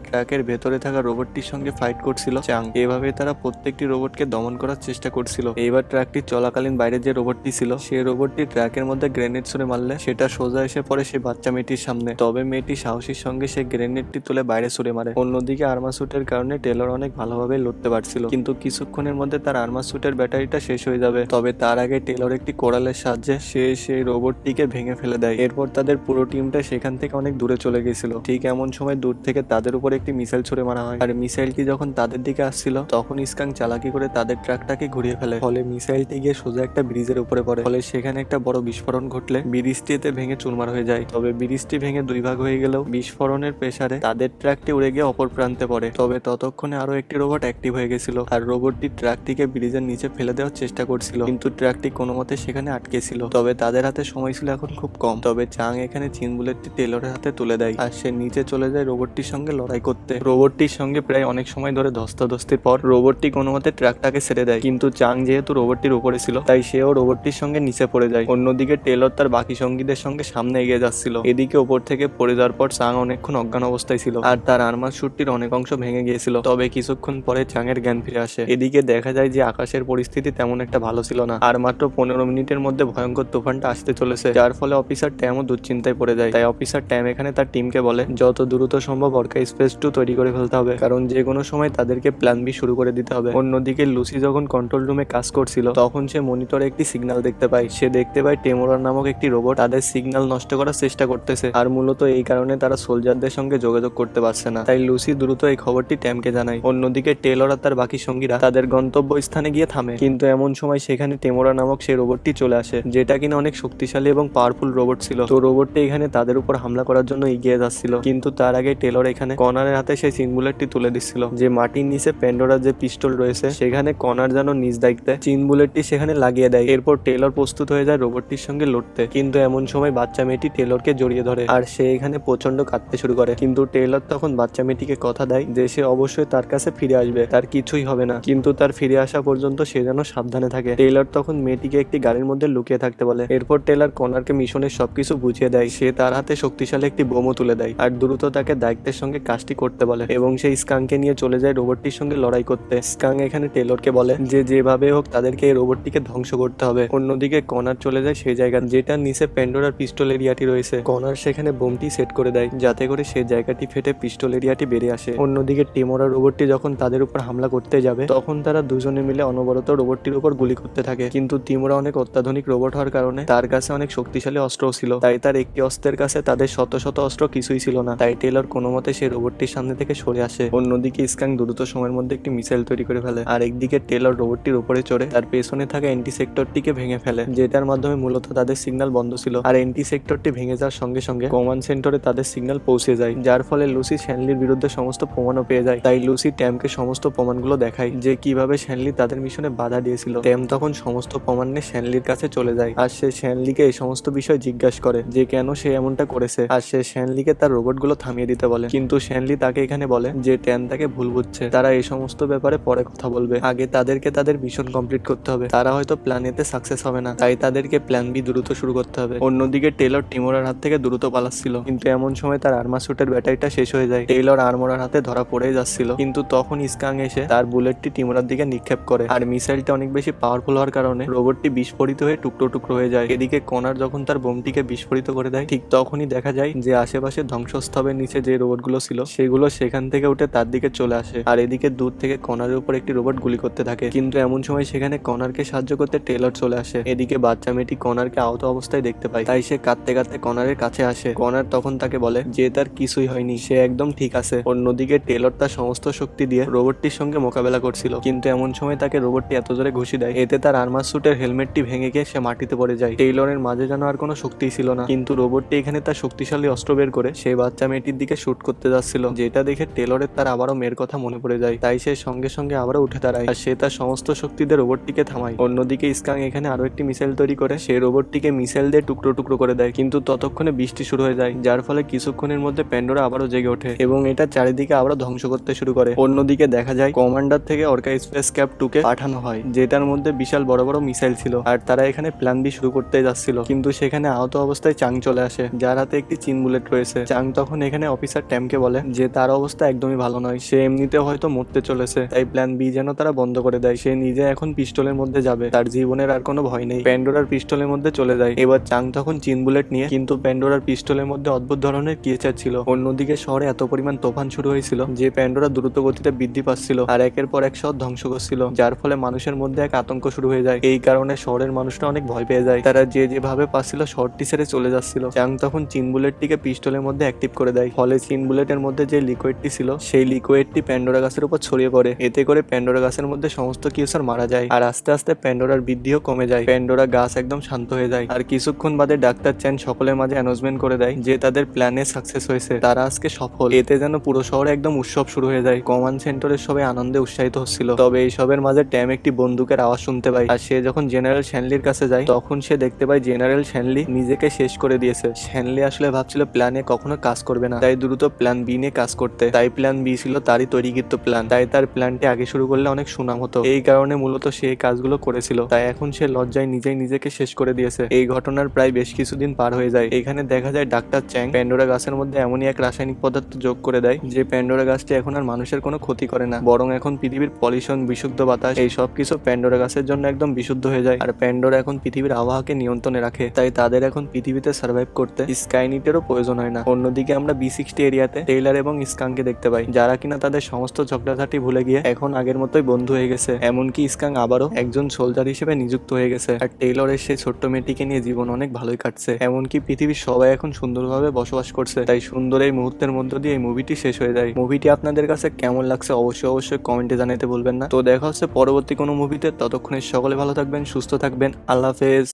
Speaker 1: ট্রাকের ভেতরে থাকা রোবটটির সঙ্গে ফাইট করছিল চাং। এভাবে তারা প্রত্যেকটি রোবটকে দমন করার চেষ্টা করছিল। এইবার ট্রাকটি চলাকালীন বাইরে যে রোবটটি ছিল সেই রোবটটি ট্রাকের মধ্যে গ্রেনেড ছুড়ে মারলে সেটা সোজা এসে পড়ে সেই বাচ্চা মেয়েটির সামনে। তবে মেয়েটি সাহসীর সঙ্গে সেই গ্রেনেডটি তুলে বাইরে ছুড়ে মারে। অন্যদিকে আর্মার স্যুটের কারণে টেলর অনেক ভালোভাবে লড়তে পারছিল, কিন্তু কিছুক্ষণের মধ্যে তার আর্মার স্যুটের ব্যাটারিটা শেষ হয়ে যাবে। তবে তার আগে টেলর একটি কোরালের সাহায্যে সেই রোবটটিকে ভেঙে ফেলে দেয়। এরপর তাদের পুরো টিমটা সেখান থেকে অনেক দূরে চলে গেছিল। ঠিক এমন সময় দূর থেকে তাদের উপর একটি মিসাইল ছুড়ে মারা হয়, আর মিসাইলটি যখন তাদের দিকে আসছিল তখন স্কাং চালাকি করে তাদের ট্রাকটাকে ঘুরিয়ে ফেলে। ফলে মিসাইলটি গিয়ে সোজা একটা ব্রিজের উপরে পড়ে। ফলে সেখানে একটা বড় বিস্ফোরণ ঘটলে ব্রিজটিতে ভেঙে চুরমার হয়ে যায়। তবে ব্রিজটি ভেঙে দুই ভাগ হয়ে গেলেও বিস্ফোরণের প্রেসারে তাদের ট্রাকটি উড়ে গিয়ে অপর প্রান্তে পড়ে। তবে ততক্ষণে আরো একটি রোবট অ্যাক্টিভ হয়ে গেছিল, আর রোবটটি ট্রাকটিকে ব্রিজের নিচে ফেলে দেওয়ার চেষ্টা করছিল, কিন্তু ট্রাকটি কোনো মতে সেখানে আটকে ছিল। তবে তাদের হাতে সময় ছিল এখন খুব কম। তবে চাং এখানে চিন বুলেটটি টেলরের হাতে তুলে দেয়, আর সে নিচে চলে যায় রোবটটির সঙ্গে লড়াই করতে। রোবটটির সঙ্গে প্রায় অনেক সময় ধরে ধস্তাধস্তির পর রোবটটি কোনো মতে ট্রাকটাকে ছেড়ে দেয়, কিন্তু চাং যেহেতু রোবটটির উপরে ছিল তাই সেও রোবটটির সঙ্গে নিচে পড়ে যায়। অন্যদিকে টেলর তার বাকি সঙ্গীদের সঙ্গে সামনে এগিয়ে যাচ্ছিল। এদিকে ওপর থেকে পড়ে যাওয়ার পর চাং অনেকক্ষণ অজ্ঞান অবস্থায় ছিল, আর তার আর্মার স্যুটটির অনেক অংশ ভেঙে গিয়েছিল। তবে কিছুক্ষণ পরে চাং এর জ্ঞান ফিরে আসে। এদিকে দেখা যায় যে আকাশের পরিস্থিতি তেমন একটা ভালো ছিল না, আর মাত্র 15 মিনিটের মধ্যে ভয়ঙ্কর তুফানটা আসতে চলেছে, যার ফলে অফিসার ট্যামও দুশ্চিন্তায় পড়ে যায়। তাই অফিসার ট্যাম এখানে তার টিমকে বলে যত দ্রুত সম্ভব অর্কা স্পেস 2 তৈরি করে ফেলতে হবে, কারণ যে কোনো সময় তাদেরকে প্ল্যান বি শুরু করে দিতে হবে। অন্যদিকে লুসি যখন কন্ট্রোল রুমে কাজ করছিল তখন সে মনিটরে একটি সিগন্যাল দেখতে পায়। সে দেখতে পায় টেমোরার নামক একটি রোবট তাদের সিগন্যাল নষ্ট করার চেষ্টা করতেছে, আর মূলত এই কারণে তারা সোলজারদের সঙ্গে যোগাযোগ করতে পারছে না। তাই লুসি দ্রুত এই খবরটি ট্যামকে জানায়। অন্যদিকে টেলর আর তার বাকি সঙ্গীরা তাদের গন্তব্য স্থানে গিয়ে থামে, কিন্তু এমন সময় সেখানে টেমোরা নামক সেই রোবটটি চলে আসে, যেটা কিনা অনেক শক্তিশালী এবং পাওয়ারফুল রোবট ছিল। তো রোবটটি এখানে তাদের উপর হামলা করার জন্য এগিয়ে যাচ্ছিল, কিন্তু তার আগে টেলর এখানে কনারের হাতে সেই চিনবুলেটটি তুলে দিচ্ছিল, যে মাটির নিচে প্যান্ডোরার যে পিস্টল রয়েছে সেখানে কনার যেন নিজ দায়িত্বে চিন বুলেটটি সেখানে লাগিয়ে দেয়। এরপর টেলর প্রস্তুত হয়ে যায় রোবটটির সঙ্গে লড়তে, কিন্তু এমন সময় বাচ্চা মেয়েটি টেলরকে জড়িয়ে ধরে, আর সে এখানে প্রচন্ড কাঁদতে শুরু করে। কিন্তু টেলর তখন বাচ্চা মেয়েটিকে কথা দেয় যে সে অবশ্যই তার কাছে ফিরে আসবে, তার কিছুই হবে না, কিন্তু তার ফিরে আসা পর্যন্ত সে যেন সাবধানে থাকে। টেলর তখন মেয়েটিকে একটি গাড়ির মধ্যে লুকিয়ে থাকতে বলে। এরপর টেলর কনারকে মিশনের সবকিছু বুঝিয়ে দেয়। সে তার হাতে শক্তিশালী একটি বোমও তুলে দেয়, আর দ্রুত তাকে দায়িত্বের সঙ্গে কাজটি করতে বলে, এবং সেই স্কাংকে নিয়ে চলে যায় রোবটটির সঙ্গে লড়াই করতে। স্কাং এখানে টেলরকে বলে যে যেভাবে হোক তাদেরকে এই রোবটটিকে ধ্বংস করতে হবে। অন্যদিকে কনার চলে যায় সেই জায়গা যেটার নিচে প্যান্ডোরার পিস্টল এরিয়াটি রয়েছে। কনার সেখানে বোমটি সেট করে দেয় যাতে করে সেই জায়গাটি ফেটে পিস্টল এরিয়াটি বেরিয়ে আসে। অন্যদিকে টেমোরা রোবটটি যখন তাদের উপর হামলা করতে যাবে তখন তারা দুজনে মিলে অনবরত রোবটটির উপর গুলি করতে থাকে, কিন্তু টিমোরা অনেক অত্যাধুনিক রোবট হওয়ার কারণে তার কাছে অনেক শক্তিশালী অস্ত্র ছিল, তাই তার একটি অস্ত্রের কাছে তাদের শত শত অস্ত্র কিছুই ছিল না। তাই টেলর কোনো মতে সেই রোবটটির সামনে থেকে সরে আসে। অন্যদিকে স্কাঙ্ক দ্রুত সময়ের মধ্যে একটি মিসাইল তৈরি করে ফেলে, আর একদিকে টেলর রোবটটির উপরে চড়ে তার পেছনে থাকা এন্টি সেক্টরটিকে ভেঙে ফেলে, যেটার মাধ্যমে মূলত তাদের সিগন্যাল বন্ধ ছিল। আর এন্টি সেক্টরটি ভেঙে যাওয়ার সঙ্গে সঙ্গে কমান্ড সেন্টারে তাদের সিগন্যাল পৌঁছে যায়, যার ফলে লুসি শ্যানলির বিরুদ্ধে সমস্ত প্রমাণও পেয়ে যায়। তাই লুসি ট্যামকে সমস্ত প্রমাণগুলো দেখায় যে কিভাবে শ্যানলি তাদের মিশনে বাধা দিয়েছিল। ট্যাম তখন সমস্ত প্রমাণ নিয়ে শ্যানলির কাছে চলে যায়, আর সে শ্যানলিকে এই সমস্ত বিষয় জিজ্ঞাসা করে যে কেন সে এমনটা করেছে, আর সে শ্যানলিকে তার রোবটগুলো থামিয়ে দিতে বলে। কিন্তু শ্যানলি তাকে এখানে বলে যে ট্যাম তাকে ভুল বুঝছে, তারা এই সমস্ত ব্যাপারে পরে কথা বলবে, আগে তাদেরকে তাদের মিশন কমপ্লিট করতে হবে। তারা হয়তো প্ল্যান এতে সাকসেস হবে না, তাই তাদেরকে প্ল্যান বি দ্রুত শুরু করতে হবে। অন্যদিকে টেলর টিমোরার হাত থেকে দ্রুত পালাচ্ছিল, কিন্তু এমন সময় তার আর্মার স্যুটের ব্যাটারিটা শেষ হয়ে যায়। টেলর আর্মোরার হাতে ধরা পড়ে যাচ্ছিল, কিন্তু তখন স্কাং এসে তার বুলেটটি টিমোরার দিকে নিক্ষেপ করে, আর মিসাইলটা অনেক বেশি পাওয়ারফুল হওয়ার কারণে রোবটটি বিস্ফোরিত হয়ে টুকরো টুকরো হয়ে যায়। এদিকে কনার যখন তার বোমটিকে বিস্ফোরিত করে দেয়, ঠিক তখনই দেখা যায় যে আশেপাশে ধ্বংসস্তূপের নিচে যে রোবটগুলো ছিল সেগুলো সেখান থেকে উঠে তার দিকে চলে আসে, আর এদিকে দূর থেকে কনারের উপর একটি রোবট গুলি করতে থাকে। কিন্তু এমন সময় সেখানে কনারকে সাহায্য করতে টেলর চলে আসে। এদিকে বাচ্চা মেয়েটি কনারকে আহত অবস্থায় দেখতে পায়, তাই সে কাঁদতে কাঁদতে কনারের কাছে আসে। কনার তখন তাকে বলে যে তার কিছুই হয়নি, সে একদম ঠিক আছে। অন্যদিকে টেলর তার সমস্ত শক্তি দিয়ে রোবটটির সঙ্গে মোকাবেলা করছিল, কিন্তু এমন সময় তাকে রোবটটি এত জোরে ঘুষি দেয়, এতে তার আর্মার স্যুটের হেলমেটটি ভেঙে গিয়ে সে মাটিতে পড়ে যায়। টেইলরের মাঝে যেন আর কোনো শক্তি ছিল না, কিন্তু রোবটটি এখানে তার শক্তিশালী অস্ত্র বের করে সেই বাচ্চা মেয়েটির দিকে শুট করতে যাচ্ছিল, যেটা দেখে টেলরের তার আবারও মেয়ের কথা মনে পড়ে যায়। তাই সে সঙ্গে সঙ্গে আবারও উঠে দাঁড়ায়, আর সে তার সমস্ত শক্তি দিয়ে রোবটটিকে থামায়। অন্যদিকে স্কাং এখানে আরো একটি মিসাইল তৈরি করে সেই রোবটটিকে মিসাইল দিয়ে টুকরো টুকরো করে দেয়, কিন্তু ততক্ষণে বৃষ্টি শুরু হয়ে যায়, যার ফলে কিছুক্ষণের মধ্যে প্যান্ডোরা আবারও জেগে ওঠে এবং এটা চারিদিকে আবারও ধ্বংস করতে শুরু করে। অন্যদিকে দেখা যায় কমান্ডার থেকে অর্কা স্পেস ক্যাপ 2 কে পাঠানো হয়, যেটার মধ্যে বিশাল বড় বড় মিসাইল ছিল, আর তারা এখানে প্ল্যান বি শুরু করতে যাচ্ছিল। কিন্তু সেখানে আহত অবস্থায় চাং চলে আসে, যার হাতে একটি চিন বুলেট রয়েছে। চাং তখন এখানে অফিসার ট্যামকে বলে যে তার অবস্থা একদমই ভালো নয়, সে এমনিতে হয়তো মরতে চলেছে, তাই প্ল্যান বি যেন তারা বন্ধ করে দেয়। সে নিজে এখন পিস্টলের মধ্যে যাবে, তার জীবনের আর কোনো ভয় নেই। প্যান্ডোরার পিস্টলের মধ্যে চলে যায়। এবার চাং তখন চিন বুলেট নিয়ে, কিন্তু প্যান্ডোরার পিস্টলের মধ্যে অদ্ভুত ধরনের ক্রিয়েচার ছিল। অন্যদিকে শহরে এত পরিমাণ তোফান শুরু হয়েছিল যে প্যান্ডোরা দ্রুত গতিতে বৃদ্ধি পাচ্ছিল, আর একের পর এক শহর ধ্বংস করছিল, যার ফলে মানুষের মধ্যে এক আতঙ্ক শুরু হয়ে যায়। এই কারণে শহরের মানুষরা অনেক ভয় পেয়ে যায়, তারা যে যেভাবে পাচ্ছিল শহরটি ছেড়ে চলে যাচ্ছিল। চাং তখন চিন বুলেটটিকে পিস্টলের মধ্যে অ্যাক্টিভ করে দেয়, ফলে চিন বুলেটের মধ্যে যে লিকুইডটি ছিল সেই লিকুইডটি প্যান্ডোরা গাছের উপর ছড়িয়ে পড়ে। এতে করে প্যান্ডোরা গাছের মধ্যে সমস্ত কিউসার মারা যায়, আর আস্তে আস্তে প্যান্ডোরার বৃদ্ধিও কমে যায়। প্যান্ডোরা গাছ একদম শান্ত হয়ে যায়, আর কিছুক্ষণ বাদে ডাক্তার চ্যান সকলের মাঝে অ্যানাউন্সমেন্ট করে দেয় যে তাদের প্ল্যানে সাকসেস হয়েছে, তারা আজকে সফল। এতে যেন পুরো শহরে একদম উৎসব শুরু হয়ে যায়। কমান্ড সেন্টারের সবাই আনন্দে উৎসাহিত হচ্ছিল। তবে এইসবের মাঝে ট্যাম একটি বন্দুকের আওয়াজ শুনতে পায়, আর সে যখন জেনারেল শ্যানলির কাছে যায় তখন সে দেখতে পায় জেনারেল শ্যানলি নিজেকে শেষ করে দিয়েছে। শ্যানলি আসলে ভাবছিল প্ল্যানে কখনো কাজ করবে না, তাই দ্রুত প্ল্যান বি নিয়ে কাজ করতে। তাই প্ল্যান বি ছিল তারই তৈরিকৃত প্ল্যান, তাই তার প্ল্যানটি আগে শুরু করলে অনেক সুনাম হতো। এই কারণে মূলত সে এই কাজগুলো করেছিল, তাই এখন সে লজ্জায় নিজেই নিজেকে শেষ করে দিয়েছে। এই ঘটনার প্রায় বেশ কিছুদিন পার হয়ে যায়। এখানে দেখা যায় ডাক্তার চ্যাং প্যান্ডোরা গাছের মধ্যে এমনই এক রাসায়নিক পদার্থ যোগ করে দেয় যে প্যান্ডোরা গাছটি এখন আর মানুষের কোনো ক্ষতি করে না, বরং এখন পৃথিবীর পলিউশন, বিশুদ্ধ বাতাস, এই সব কিছু প্যান্ডোরা গাছের জন্য একদম বিশুদ্ধ হয়ে যায়। আর প্যান্ডোরা এখন পৃথিবীর আবহাওয়াকে নিয়ন্ত্রণে রাখে, তাই তাদের এখন পৃথিবীতে সার্ভাইভ করতে স্কাইনিটেরও প্রয়োজন হয় না। অন্যদিকে আমরা B60 এরিয়াতে টেইলার এবং স্কাংকে দেখতে পাই, যারা কিনা তাদের সমস্ত ঝগড়াঝাটি ভুলে গিয়ে এখন আগের মতোই বন্ধু হয়ে গেছে। এমনকি স্কাং আবারও একজন সোলজার হিসেবে নিযুক্ত হয়ে গেছে, আর টেইলরের সেই ছোট্ট মেয়েটিকে নিয়ে জীবন অনেক ভালোই কাটছে। এমনকি পৃথিবীর সবাই এখন সুন্দরভাবে বসবাস করছে। তাই সুন্দর এই মুহূর্তের মধ্য দিয়ে এই মুভিটি শেষ হয়ে যায়। মুভিটি আপনাদের কাছে কেমন লাগছে অবশ্যই কমেন্টে জানাতে বলবেন না। তো দেখা হচ্ছে পরবর্তী কোনো মুভিতে, ততক্ষণে সকলে ভালো থাকবেন, সুস্থ থাকবেন, আল্লাহ হাফেজ।